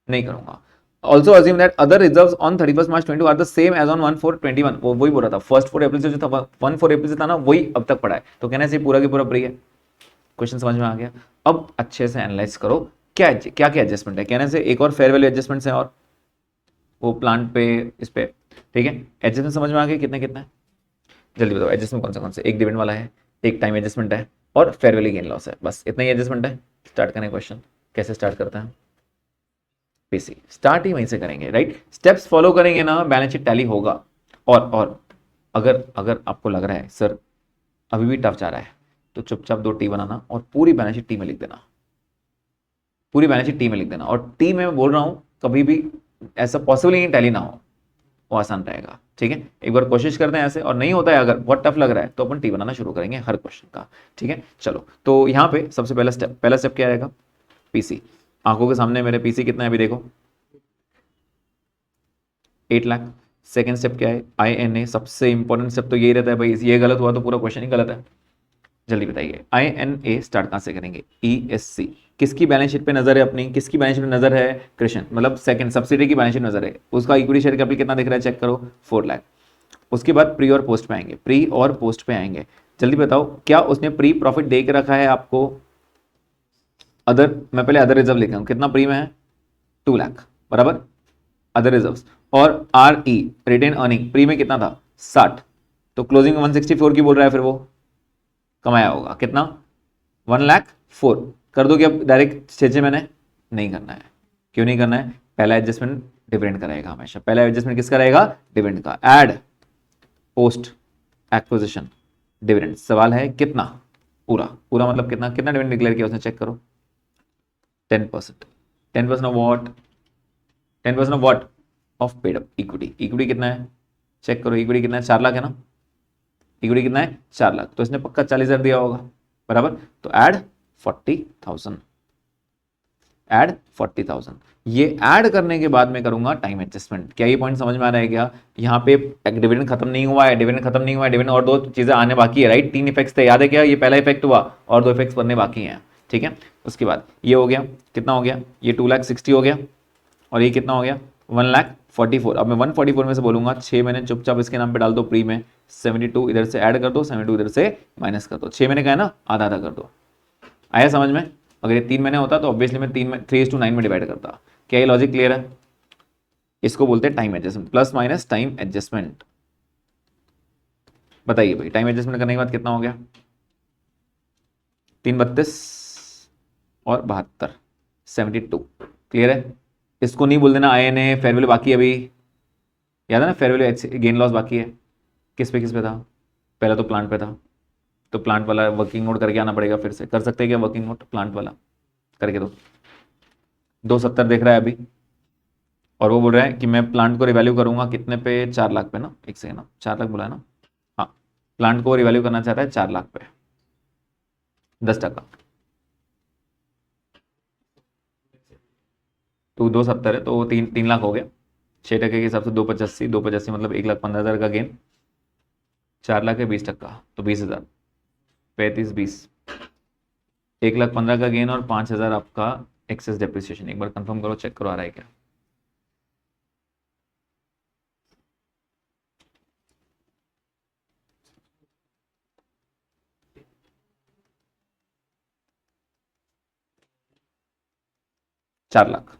नहीं करूंगा। Also assume that other reserves on 31 March 22 are the same as on 1/4/21। वो वही बोल रहा था, फर्स्ट 4 अप्रैल से जो था 1/4 अप्रैल से था ना, वही अब तक पड़ा है, तो कहना चाहिए पूरा की पूरा प्री है। क्वेश्चन समझ में आ गया? अब अच्छे से एनालाइज करो क्या क्या क्या एडजस्टमेंट है, कहने से एक और फेयर वैल्यू एडजस्टमेंट्स है, और वो प्लांट पे, इस पे, ठीक है। एडजस्टमेंट समझ में आ गए कितने कितने, जल्दी बताओ एडजस्टमेंट कौन से, एक डिविडेंड वाला है, एक टाइम एडजस्टमेंट है, और फेयर वैल्यू गेन लॉस है, बस इतना ही एडजस्टमेंट है। स्टार्ट करें क्वेश्चन, कैसे स्टार्ट करते हैं, पीसी स्टार्ट ही वहीं से करेंगे, राइट। स्टेप्स फॉलो करेंगे ना, बैलेंस शीट टैली होगा। और अगर अगर आपको लग रहा है सर अभी भी टफ जा रहा है, तो चुपचाप 2 टी बनाना और पूरी बैलेंस शीट टी में लिख देना, पूरी बैलेंस शीट टी में लिख देना। और टी में मैं बोल रहा हूं कभी भी ऐसा पॉसिबल ही नहीं टैली ना हो, वो आसान रहेगा, ठीक है। एक बार कोशिश करते हैं ऐसे, और नहीं होता है अगर बहुत टफ लग रहा है तो अपन टी बनाना शुरू करेंगे हर क्वेश्चन का, ठीक है। चलो तो यहाँ पे सबसे पहला स्टेप क्या रहेगा, पीसी। आंखों के सामने मेरे पीसी कितना है अभी देखो, 8 लाख। सेकेंड स्टेप क्या है, आई एन ए। सबसे इंपॉर्टेंट स्टेप तो यही रहता है भाई, ये गलत हुआ तो पूरा क्वेश्चन ही गलत है। जल्दी बताइए, आई एन ए स्टार्ट कहां से करेंगे, ई एस सी। किसकी बैलेंस शीट पे नजर है अपनी, किसकी बैलेंस शीट पे नजर है, कृष्ण, मतलब सेकंड सब्सिडी की बैलेंस शीट नजर है, उसका इक्विटी शेयर कैपिटल कितना दिख रहा है चेक करो, 4 लाख। उसके बाद प्री और पोस्ट पे आएंगे, प्री और पोस्ट पे आएंगे। जल्दी बताओ क्या उसने प्री प्रॉफिट दे के रखा है आपको, अदर, मैं पहले अदर रिजर्व लिखा हूं, कितना प्री में है, 2 लाख, बराबर, अदर रिजर्व्स। और R E retain earning pre में कितना था, 60, तो क्लोजिंग 164 की बोल रहा है, फिर वो कमाया होगा कितना, 1,04,000। कर दो कि अब डायरेक्ट छे मैंने नहीं करना है, क्यों नहीं करना है, पहला एडजस्टमेंट डिविडेंड करेगा हमेशा, पहला एडजस्टमेंट किसका रहेगा, डिविडेंड का। एड पोस्ट एक्विजिशन डिविडेंड, सवाल है कितना, पूरा पूरा मतलब कितना, कितना डिविडेंड डिक्लेयर किया उसने चेक करो, 10%। 10% of what, 10% of what, of paid up equity. Equity कितना है चेक करो, इक्विटी कितना है, 4 लाख है ना, इक्विटी कितना है, 4 लाख, तो इसने पक्का 40,000 दिया होगा, बराबर। तो ऐड 40,000, ऐड 40,000। ये ऐड करने के बाद मैं करूंगा टाइम एडजस्टमेंट। क्या ये पॉइंट समझ में आ रहा है क्या, यहाँ पे डिविडेंड खत्म नहीं हुआ है, डिविडेंड खत्म नहीं हुआ है, डिविडेंड और 2 चीजें आने बाकी है, राइट। 3 इफेक्ट्स थे, याद है क्या, ये पहला इफेक्ट हुआ और 2 इफेक्ट्स बनने बाकी हैं, ठीक है। उसके बाद ये हो गया, कितना हो गया, ये 2,60,000 हो गया, और ये कितना हो गया, 1,44,000। अब मैं 144 में से बोलूंगा 6 महीने चुपचाप इसके नाम पे डाल दो प्री में, 72 इधर से ऐड कर दो, 72 इधर से माइनस कर दो, 6 महीने का है ना, आधा आधा कर दो। आया समझ में, अगर ये 3 महीने होता तो ऑब्वियसली मैं 3:9 में डिवाइड करता। क्या ये लॉजिक क्लियर है, इसको बोलते हैं time adjustment, plus minus time adjustment. बताइए भाई टाइम एडजस्टमेंट करने के बाद कितना हो गया, 332 और 72, 72। क्लियर है, इसको नहीं बोल देना I N A, fair value बाकी है अभी, याद है ना, फेयर वैल्यू गेन लॉस बाकी है, किस पे था, पहला तो प्लांट पे था, तो प्लांट वाला वर्किंग नोट करके आना पड़ेगा, फिर से कर सकते हैं क्या वर्किंग नोट प्लांट वाला करके दो, 270 देख रहा है अभी, और वो बोल रहा है कि मैं प्लांट को रिवैल्यू करूंगा कितने पे, 4 लाख पे ना, एक सेकंड ना, 4 लाख बोला है ना, हाँ, प्लांट को रिवैल्यू करना चाहता है 4 लाख पे, 10%। तो 270 है तो 3 लाख हो गया, 6% के हिसाब से 285, 285 मतलब 1,15,000 का गेन, 4 लाख है 20%, तो 20,000, 35 20, 1,15,000 का गेन और 5,000 आपका एक्सेस डेप्रिसिएशन। एक बार कंफर्म करो, चेक करो आ रहा है क्या, चार लाख।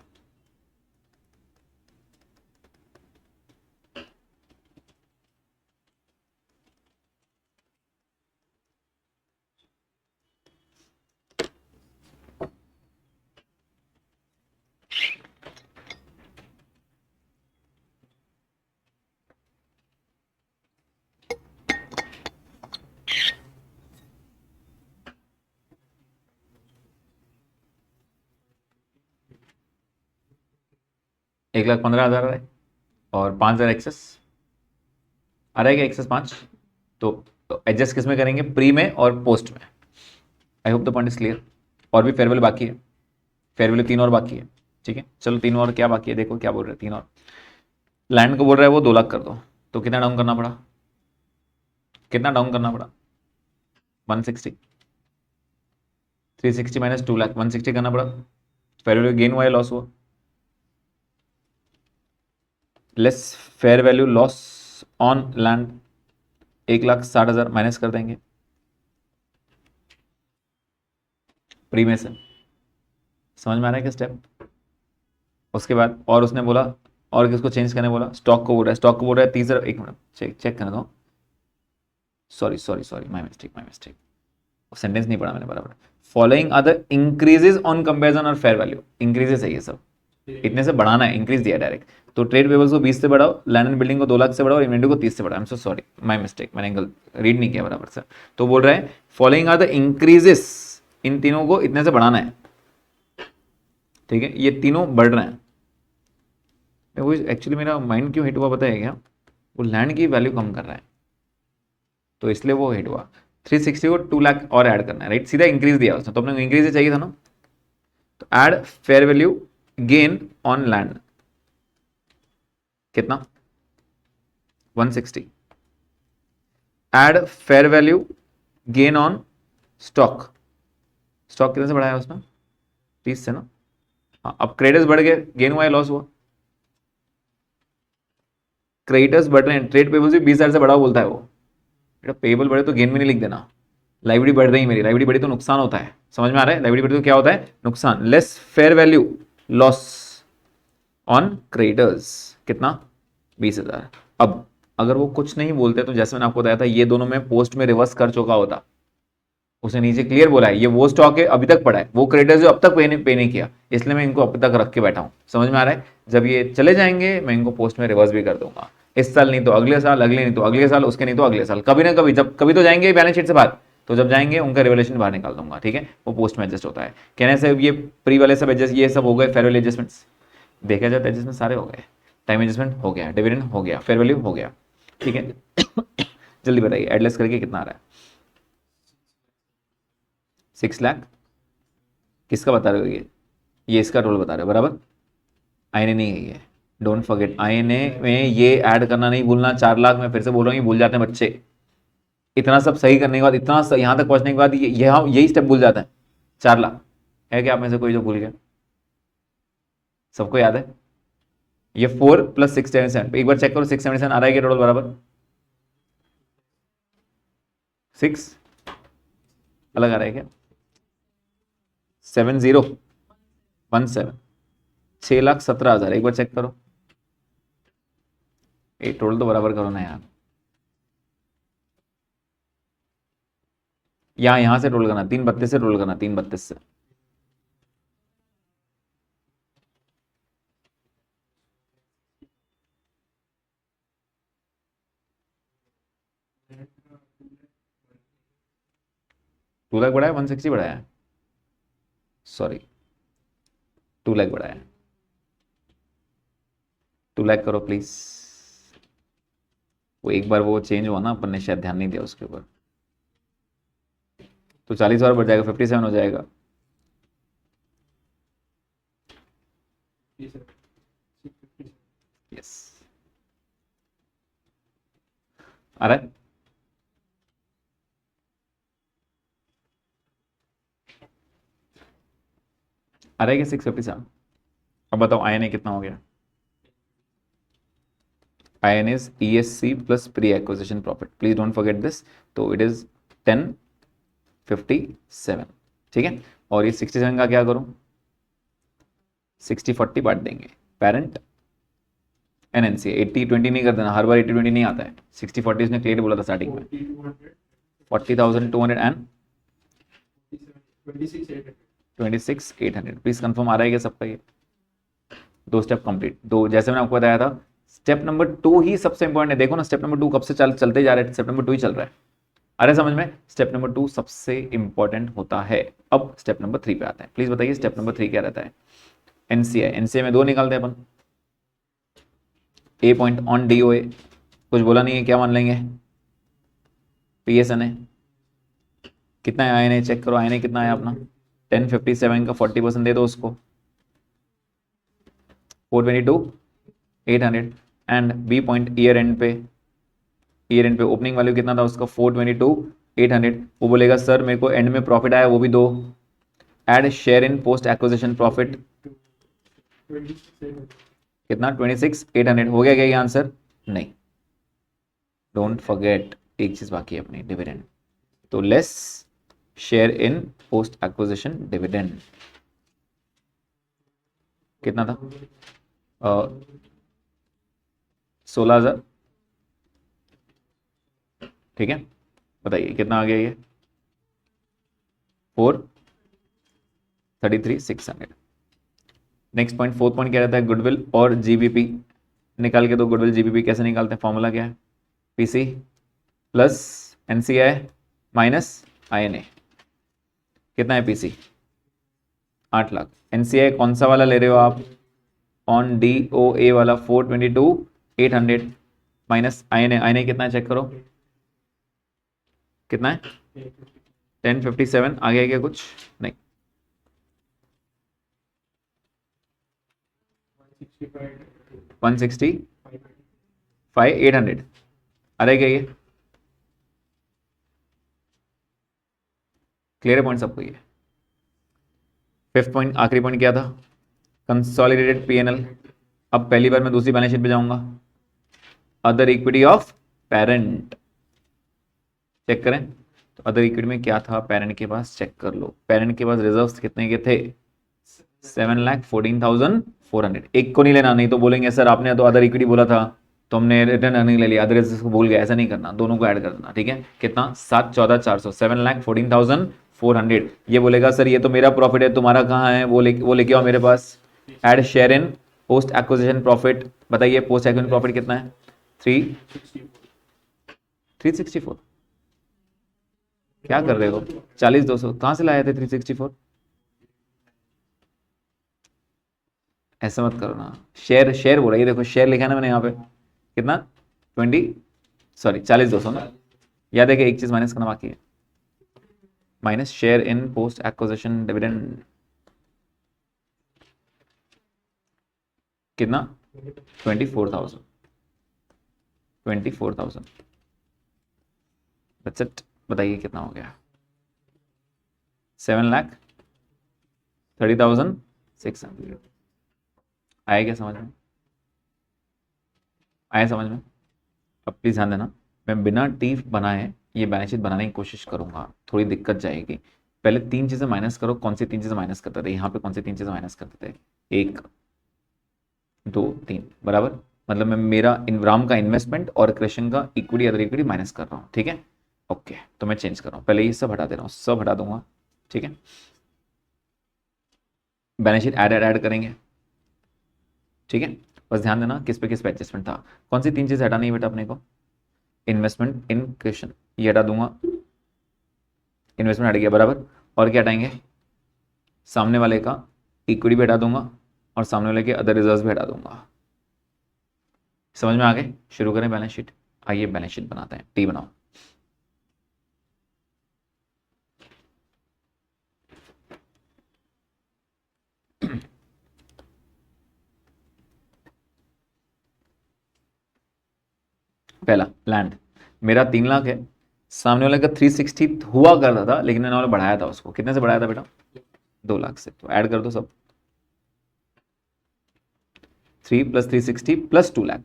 एक लाख 15,000 है और 5,000 एक्सेस आ रहा है क्या, एक्सेस 5, तो एडजस्ट किस में करेंगे, प्री में और पोस्ट में। I hope the point is clear. और भी फेयरवेल बाकी है, फेयरवेल 3 और बाकी है, ठीक है। चलो 3 और क्या बाकी है, देखो क्या बोल रहे हैं, 3 और लैंड को बोल रहा है वो 2 लाख कर दो, तो कितना डाउन करना पड़ा, कितना डाउन करना पड़ा, 160, 360 माइनस 2 लाख, 160 करना पड़ा, फेयर वैल्यू गेन हुआ या लॉस हुआ, less fair value loss on land, 1,60,000 minus कर देंगे प्री में से, समझ में आ रहा है क्या स्टेप? उसके बाद और उसने बोला, और किसको चेंज करने बोला? स्टॉक को बोल रहा है, स्टॉक को बोल रहा है तीसरा, एक मिनट चेक करने दो, sorry sorry sorry, my mistake, sentence नहीं पढ़ा मैंने बराबर। Following other increases on comparison और फेयर वैल्यू, इंक्रीजेस है ये सब, इतने से बढ़ाना है, इंक्रीज दिया डायरेक्ट। तो ट्रेड पेबल्स को 20 से बढ़ाओ, लैंड एंड बिल्डिंग को 2 लाख से बढ़ाओ, इन्वेंटरी को 30 से बढ़ाओ। I am so sorry, my mistake, मैंने रीड नहीं किया बराबर से। तो बोल रहे हैं फॉलोइंग आर द इंक्रीजेस, इन तीनों को इतने से बढ़ाना है, ठीक है, ये तीनों बढ़ रहे हैं। वो एक्चुअली मेरा माइंड क्यों हिट हुआ पता है क्या? वो लैंड की वैल्यू कम कर रहा है, तो इसलिए वो हिट हुआ। 360 को 2 लाख और ऐड करना है, राइट, सीधा इंक्रीज दिया उसने, तो अपने को इंक्रीज चाहिए था ना। तो add fair value gain on land, कितना? 160। Add fair value gain on stock, stock कितने से बढ़ाया उसने? 30 से ना। हाँ, अब क्रेडिटर्स बढ़ गए, गेन हुआ या लॉस हुआ? क्रेडिटर्स बढ़ रहे हैं, ट्रेड पेबल्स भी 20,000 से बढ़ाओ बोलता है वो। बेटा पेबल बढ़े तो गेन में नहीं लिख देना, लाइब्रेरी बढ़ रही है मेरी, लाइब्रेरी बढ़ी तो नुकसान होता है, समझ में आ रहा है? लाइब्रेरी बढ़ी तो क्या होता है? नुकसान। Less fair value loss on creditors, कितना? 20,000। अब अगर वो कुछ नहीं बोलते तो जैसे मैंने आपको बताया था, ये दोनों में पोस्ट में रिवर्स कर चुका होता। उसने नीचे क्लियर बोला है ये वो स्टॉक है अभी तक पड़ा है, वो क्रेडिटर्स जो अब तक पे नहीं किया, इसलिए मैं इनको अब तक रख के बैठा हूं। समझ में आ रहा है? जब ये चले जाएंगे मैं इनको पोस्ट में रिवर्स भी कर दूंगा, इस साल नहीं तो अगले साल, अगले नहीं तो अगले साल, उसके नहीं तो अगले साल, कभी ना कभी, जब कभी तो जाएंगे बैलेंस शीट से बाहर, तो जब जाएंगे उनका रिवोल्यूशन बाहर निकाल दूंगा, ठीक है, वो पोस्ट में एडजस्ट होता है। कहने से ये प्री वाले सब एडजस्ट, ये सब हो गए फेयर वैल्यू एडजस्टमेंट्स, देखा जाए तो एडजस्टमेंट सारे हो गए, टाइम एडजस्टमेंट हो गया, डिविडेंड हो गया, फेयर वैल्यू हो गया, ठीक है। जल्दी बताइए एडलेस करके कितना आ रहा है? 6 लाख किसका बता रहे हो? ये इसका रोल बता रहे हो बराबर, आईने नहीं है ये, डोंट फॉरगेट, आईने में ये ऐड करना नहीं भूलना। 4 लाख में फिर से बोल रहा हूँ, ये भूल जाते हैं बच्चे, इतना सब सही करने के बाद, इतना यहाँ तक पहुंचने के बाद ये यही स्टेप भूल जाता है। 4 लाख है क्या आप में से कोई जो भूल गया? सबको याद है? ये 4 + 677, एक बार चेक करो 677 आ रहा है क्या टोटल बराबर? 6 अलग आ रहा है क्या? 7017, 6,17,000, एक बार चेक करो, एक टोटल तो बराबर करो ना यार। यहाँ से रोल करना, 332 से रोल करना, 332 से। टू लाख बढ़ाया, 160 बढ़ाया, सॉरी 2 लाख बढ़ाया, 2 लाख करो प्लीज। वो एक बार वो चेंज हुआ ना, अपन ने शायद ध्यान नहीं दिया उसके ऊपर, तो 40,000 बढ़ जाएगा, 57 हो जाएगा। यस आ रहा है? आ रहा है कि 657? अब बताओ आई कितना हो गया? IN is ESC plus pre-acquisition profit. Please don't forget this. तो it is 1057, ठीक है। और ये 67 का क्या करूं? 60-40 बांट देंगे, पेरेंट NNC 80-20 नहीं कर देना, हर बार 80-20 नहीं आता है, 60-40 उसने क्लियर बोला था स्टार्टिंग में। 40,200 एंड 26,800। प्लीज कंफर्म आ रहा है क्या सबका? ये 2 स्टेप कंप्लीट। दो जैसे मैंने आपको बताया था, स्टेप नंबर 2 ही सबसे इंपॉर्टेंट है। देखो ना स्टेप नंबर 2 कब से चलते जा रहे हैं, स्टेप नंबर 2 ही चल रहा है। अरे समझ में, स्टेप नंबर 2 सबसे इंपॉर्टेंट होता है। अब स्टेप नंबर 3 पे आते हैं। प्लीज बताइए स्टेप नंबर 3 क्या रहता है? एनसीआई में 2 निकालते हैं अपन। ए पॉइंट ऑन DOA, कुछ बोला नहीं है, क्या मान लेंगे? PSNA कितना है? INA चेक करो, INA कितना है अपना? 1057 का 40% दे दो उसको, 422,800। And B point year end पे ओपनिंग वैल्यू कितना था उसका? 422,800। वो बोलेगा सर मेरे को एंड में प्रॉफिट आया, वो भी दो। Add share in post acquisition profit कितना? 26,800। हो गया क्या ये आंसर? नहीं, डोंट फॉरगेट, एक चीज बाकी है अपनी, डिविडेंड। तो less share in post acquisition dividend, कितना था? 16,000। ठीक है, बताइए कितना आ गया ये? 433,600। नेक्स्ट पॉइंट, फोर्थ पॉइंट क्या रहता है? गुडविल और जीबीपी निकाल के दो। गुडविल जीबीपी कैसे निकालते हैं? फॉर्मूला क्या है? PC plus NCI minus INA. कितना है पीसी? 8 लाख। एनसीआई कौन सा वाला ले रहे हो आप? ऑन डी ओ ए वाला 422,800 माइनस आईएनए। आईएनए कितना है चेक करो, कितना है? 1057। आ गया क्या कुछ? नहीं। 165,800। अरे क्या ये क्लियर है पॉइंट सबको? ये फिफ्थ पॉइंट, आखिरी पॉइंट क्या था? Consolidated PNL. अब पहली बार मैं दूसरी बैलेंस शीट पे जाऊंगा। Other equity of parent check करें तो अदर इक्विटी में क्या था पेरेंट के पास? चेक कर लो। पेरेंट के पास रिजर्व्स कितने के थे? 7,14,400। एक को नहीं लेना, नहीं तो बोलेंगे सर आपने तो अदर इक्विटी बोला था तो हमने रिटर्न अर्निंग ले लिया, अदर रिजर्व्स को भूल गए। ऐसा नहीं करना, दोनों को ऐड कर देना। ठीक है, कितना? 7,14,400। 7,14,400। ये बोलेगा सर ये तो मेरा प्रॉफिट है, तुम्हारा कहाँ है? वो लेके आओ मेरे पास। Add share in post acquisition profit. बताइए पोस्ट एक्विजिशन प्रॉफिट कितना है? 364। क्या कर रहे हो? 40,200 कहाँ से लाए थे 364? ऐसा मत करो ना। शेयर शेयर बोला, ये देखो शेयर लिखा है ना मैंने यहाँ पे। कितना? 40,200 ना। याद है कि एक चीज माइनस करना बाकी है, minus share in post acquisition dividend. कितना? 24,000। 24,000। बचत बताइए कितना हो गया? 7,30,600। आया क्या समझ में? आया समझ में? अब प्लीज ध्यान देना, मैं बिना टी बनाए ये बैलेंस शीट बनाने की कोशिश करूंगा, थोड़ी दिक्कत जाएगी। पहले तीन चीजें माइनस करो। कौन सी तीन चीजें माइनस करते थे? यहाँ पे कौन सी तीन चीजें माइनस करते थे? 1 2 3 बराबर। मतलब मैं मेरा राम का इन्वेस्टमेंट और कृष्ण का इक्विटी अदर इक्विटी माइनस कर रहा हूँ। ठीक है, ओके। तो मैं चेंज कर रहा हूँ, पहले ये सब हटा दे रहा हूँ, सब हटा दूंगा। ठीक है, balance sheet add add add करेंगे। ठीक है, बस ध्यान देना किस पे एडजस्टमेंट था। कौन सी तीन चीजें हटानी है बेटा अपने को? इन्वेस्टमेंट इन कृष्ण ये हटा दूंगा, इन्वेस्टमेंट हट गया बराबर। और क्या हटाएंगे? सामने वाले का इक्विटी भी हटा दूंगा और सामने वाले के अदर रिजर्व भी हटा दूंगा। समझ में आ गए? शुरू करें बैलेंस शीट। आइए बैलेंस शीट बनाते हैं। टी बनाओ। पहला लैंड मेरा 3 लाख है, सामने वाले का 360 हुआ करता था लेकिन मैंने बढ़ाया था उसको। कितने से बढ़ाया था बेटा? 2 लाख से। तो ऐड कर दो सब। 3 + 360 + 2 लाख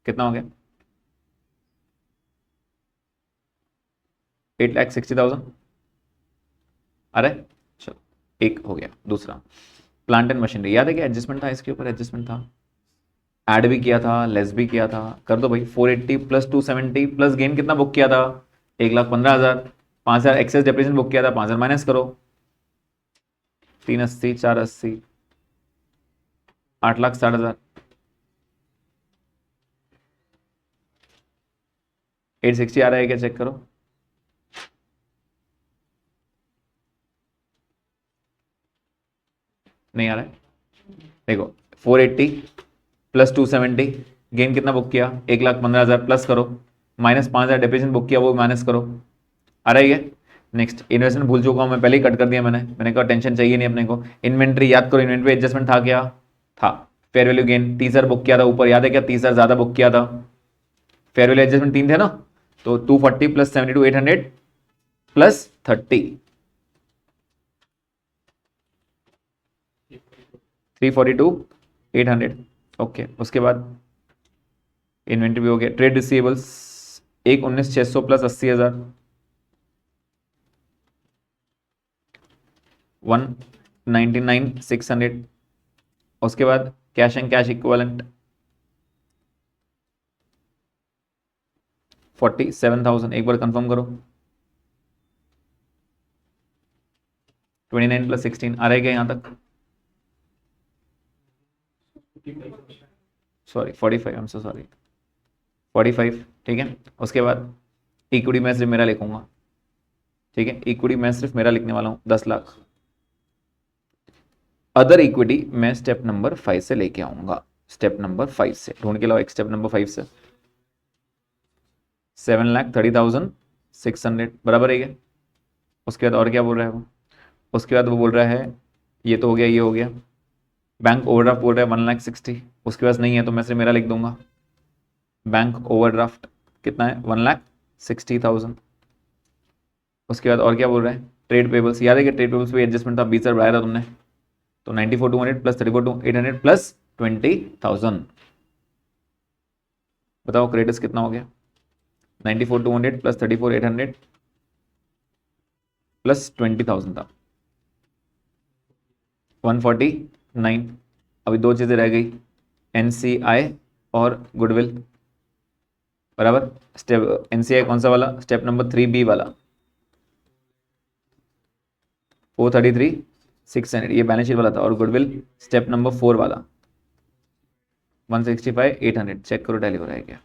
कितना हो गया? 8,60,000। अरे चलो, एक हो गया। दूसरा प्लांट एंड मशीनरी, याद है कि एडजस्टमेंट था इसके ऊपर? एडजस्टमेंट था, ऐड भी किया था, लेस भी किया था। कर दो भाई। 480 + 270 प्लस गेन कितना बुक किया था? 1,15,000। 5,000 एक्सेस डेप्रिसिएशन बुक किया था, 5,000 माइनस करो। 380 480 8,60,000। 860 आ रहा है क्या चेक करो? नहीं आ रहा है? देखो 480 + 270 गेन कितना बुक किया? 1,15,000 प्लस करो, माइनस 5,000 डेप्रिसिएशन बुक किया, वो माइनस करो। आ रहा है? नेक्स्ट इन्वेस्टमेंट भूल चुका हूं मैं, पहले ही कट कर दिया मैंने कहा टेंशन चाहिए नहीं अपने को। इन्वेंट्री याद करो, इन्वेंट्री एडजस्टमेंट था क्या? था। फेयर वैल्यू गेन 30,000 बुक किया था ऊपर, याद है क्या? 30,000 ज्यादा बुक किया था। फेयर वैल्यू एडजस्टमेंट 3 थे ना, तो 240 + 72 800 + 30 342 800। ओके, उसके बाद इन्वेंट्री भी हो गया। ट्रेड रिसीवेबल्स 19,600 + 80,000 199,600 उसके बाद कैश एंड कैश इक्विवेलेंट 47,000, एक बार कंफर्म करो। 29 + 16 आ रहा है क्या यहाँ तक? Sorry 45, I am so sorry, 45, ठीक है। उसके बाद इक्विटी मैं सिर्फ मेरा लिखूंगा, ठीक है, इक्विटी मैं सिर्फ मेरा लिखने वाला हूँ 10 लाख। अदर इक्विटी मैं स्टेप नंबर 5 से लेके आऊंगा, स्टेप नंबर 5 से ढूंढ के लाओ, एक स्टेप नंबर 5 से 7,30,600 बराबर है क्या? उसके बाद और क्या बोल रहा है वो? उसके बाद वो बोल रहा है ये तो हो गया, ये हो गया। बैंक ओवरड्राफ्ट बोल रहा है 1,60,000, उसके पास नहीं है तो मैं सिर्फ मेरा लिख दूंगा। बैंक ओवरड्राफ्ट कितना है? 1,60,000। उसके बाद और क्या बोल रहा है? ट्रेड पेबल्स, याद है कि ट्रेड पेबल्स पे एडजस्टमेंट था 20,000 बढ़ाया था तुमने, तो 94,200 प्लस 34,800 प्लस 20,000। बताओ क्रेडिट्स कितना हो गया? 94,200 प्लस 34,800 प्लस 20,000 था 149। अभी दो चीजें रह गई, एनसीआई और गुडविल, बराबर। स्टेप एनसीआई कौन सा वाला? स्टेप नंबर 3B वाला 433,600, ये बैलेंस शीट वाला था। और गुडविल स्टेप नंबर 4 वाला 165,800। चेक करो टैली हो रहा है क्या?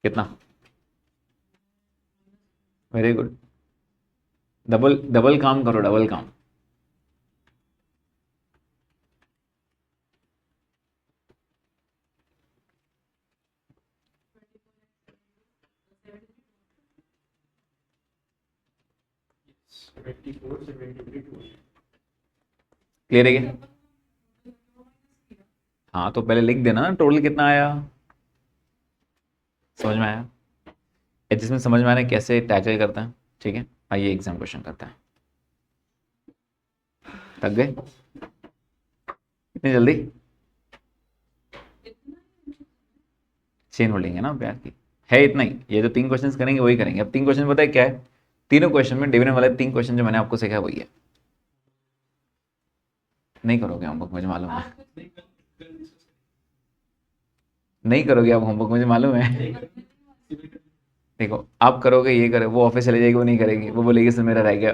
कितना? वेरी गुड, डबल डबल काम करो, डबल काम। क्लियर है क्या? हाँ तो पहले लिख देना ना टोटल कितना आया, समझ में आया? एडजस्टमेंट समझ में आ रहा है कैसे टैकल करता है? ठीक है, आइए एग्जाम क्वेश्चन करते हैं। थक गए इतनी जल्दी? चेन होल्डिंग है ना प्यार की, है इतना ही। ये जो 3 क्वेश्चंस करेंगे वही करेंगे। अब 3 क्वेश्चन पता है क्या है? तीनों क्वेश्चन में डिविजन वाले 3 क्वेश्चन जो मैंने आपको सिखाया वही है। नहीं करोगे होमवर्क मुझे मालूम है, नहीं करोगे आप होमवर्क मुझे मालूम है। देखो आप करोगे, ये करे, वो ऑफिस चले जाएगी, वो नहीं करेगी, वो बोलेगी सर मेरा रह गया।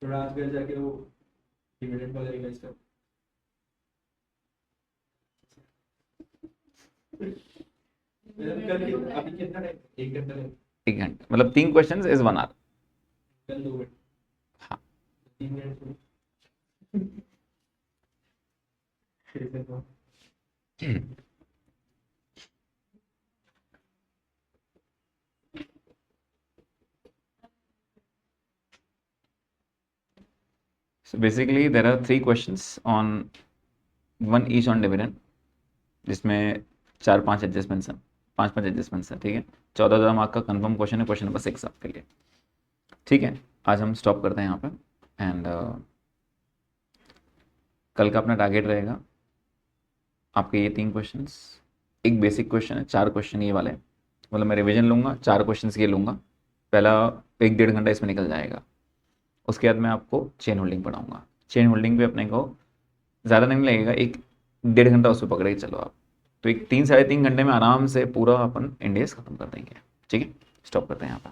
थोड़ा आज घर जाके वो डिविडेंड वाला रिवाइज कर। कल अभी कितना टाइम? 1 घंटा है। 1 घंटा मतलब 3 क्वेश्चन इज 1 आवर। कल 2 घंटे। हाँ 3 minute so basically there are 3 questions on one each on dividend, जिसमें 4-5 एडजस्टमेंट्स हैं, 5-5 एडजस्टमेंट्स हैं, ठीक है। 14,000 मार्क का कंफर्म क्वेश्चन है, क्वेश्चन नंबर 6 आपके लिए, ठीक है। आज हम स्टॉप करते हैं यहाँ पे एंड कल का अपना टारगेट रहेगा आपके ये 3 क्वेश्चंस, एक बेसिक क्वेश्चन है, 4 क्वेश्चन ये वाले, मतलब मैं रिवीजन लूँगा, 4 क्वेश्चन ये लूँगा। पहला 1-1.5 घंटा इसमें निकल जाएगा। उसके बाद मैं आपको चेन होल्डिंग पढ़ाऊँगा। चेन होल्डिंग पे अपने को ज़्यादा नहीं लगेगा, 1-1.5 घंटा उस पर पकड़े के चलो आप, तो एक 3-3.5 घंटे में आराम से पूरा अपन इंडेक्स खत्म कर देंगे, ठीक है। स्टॉप करते हैं यहाँ पर।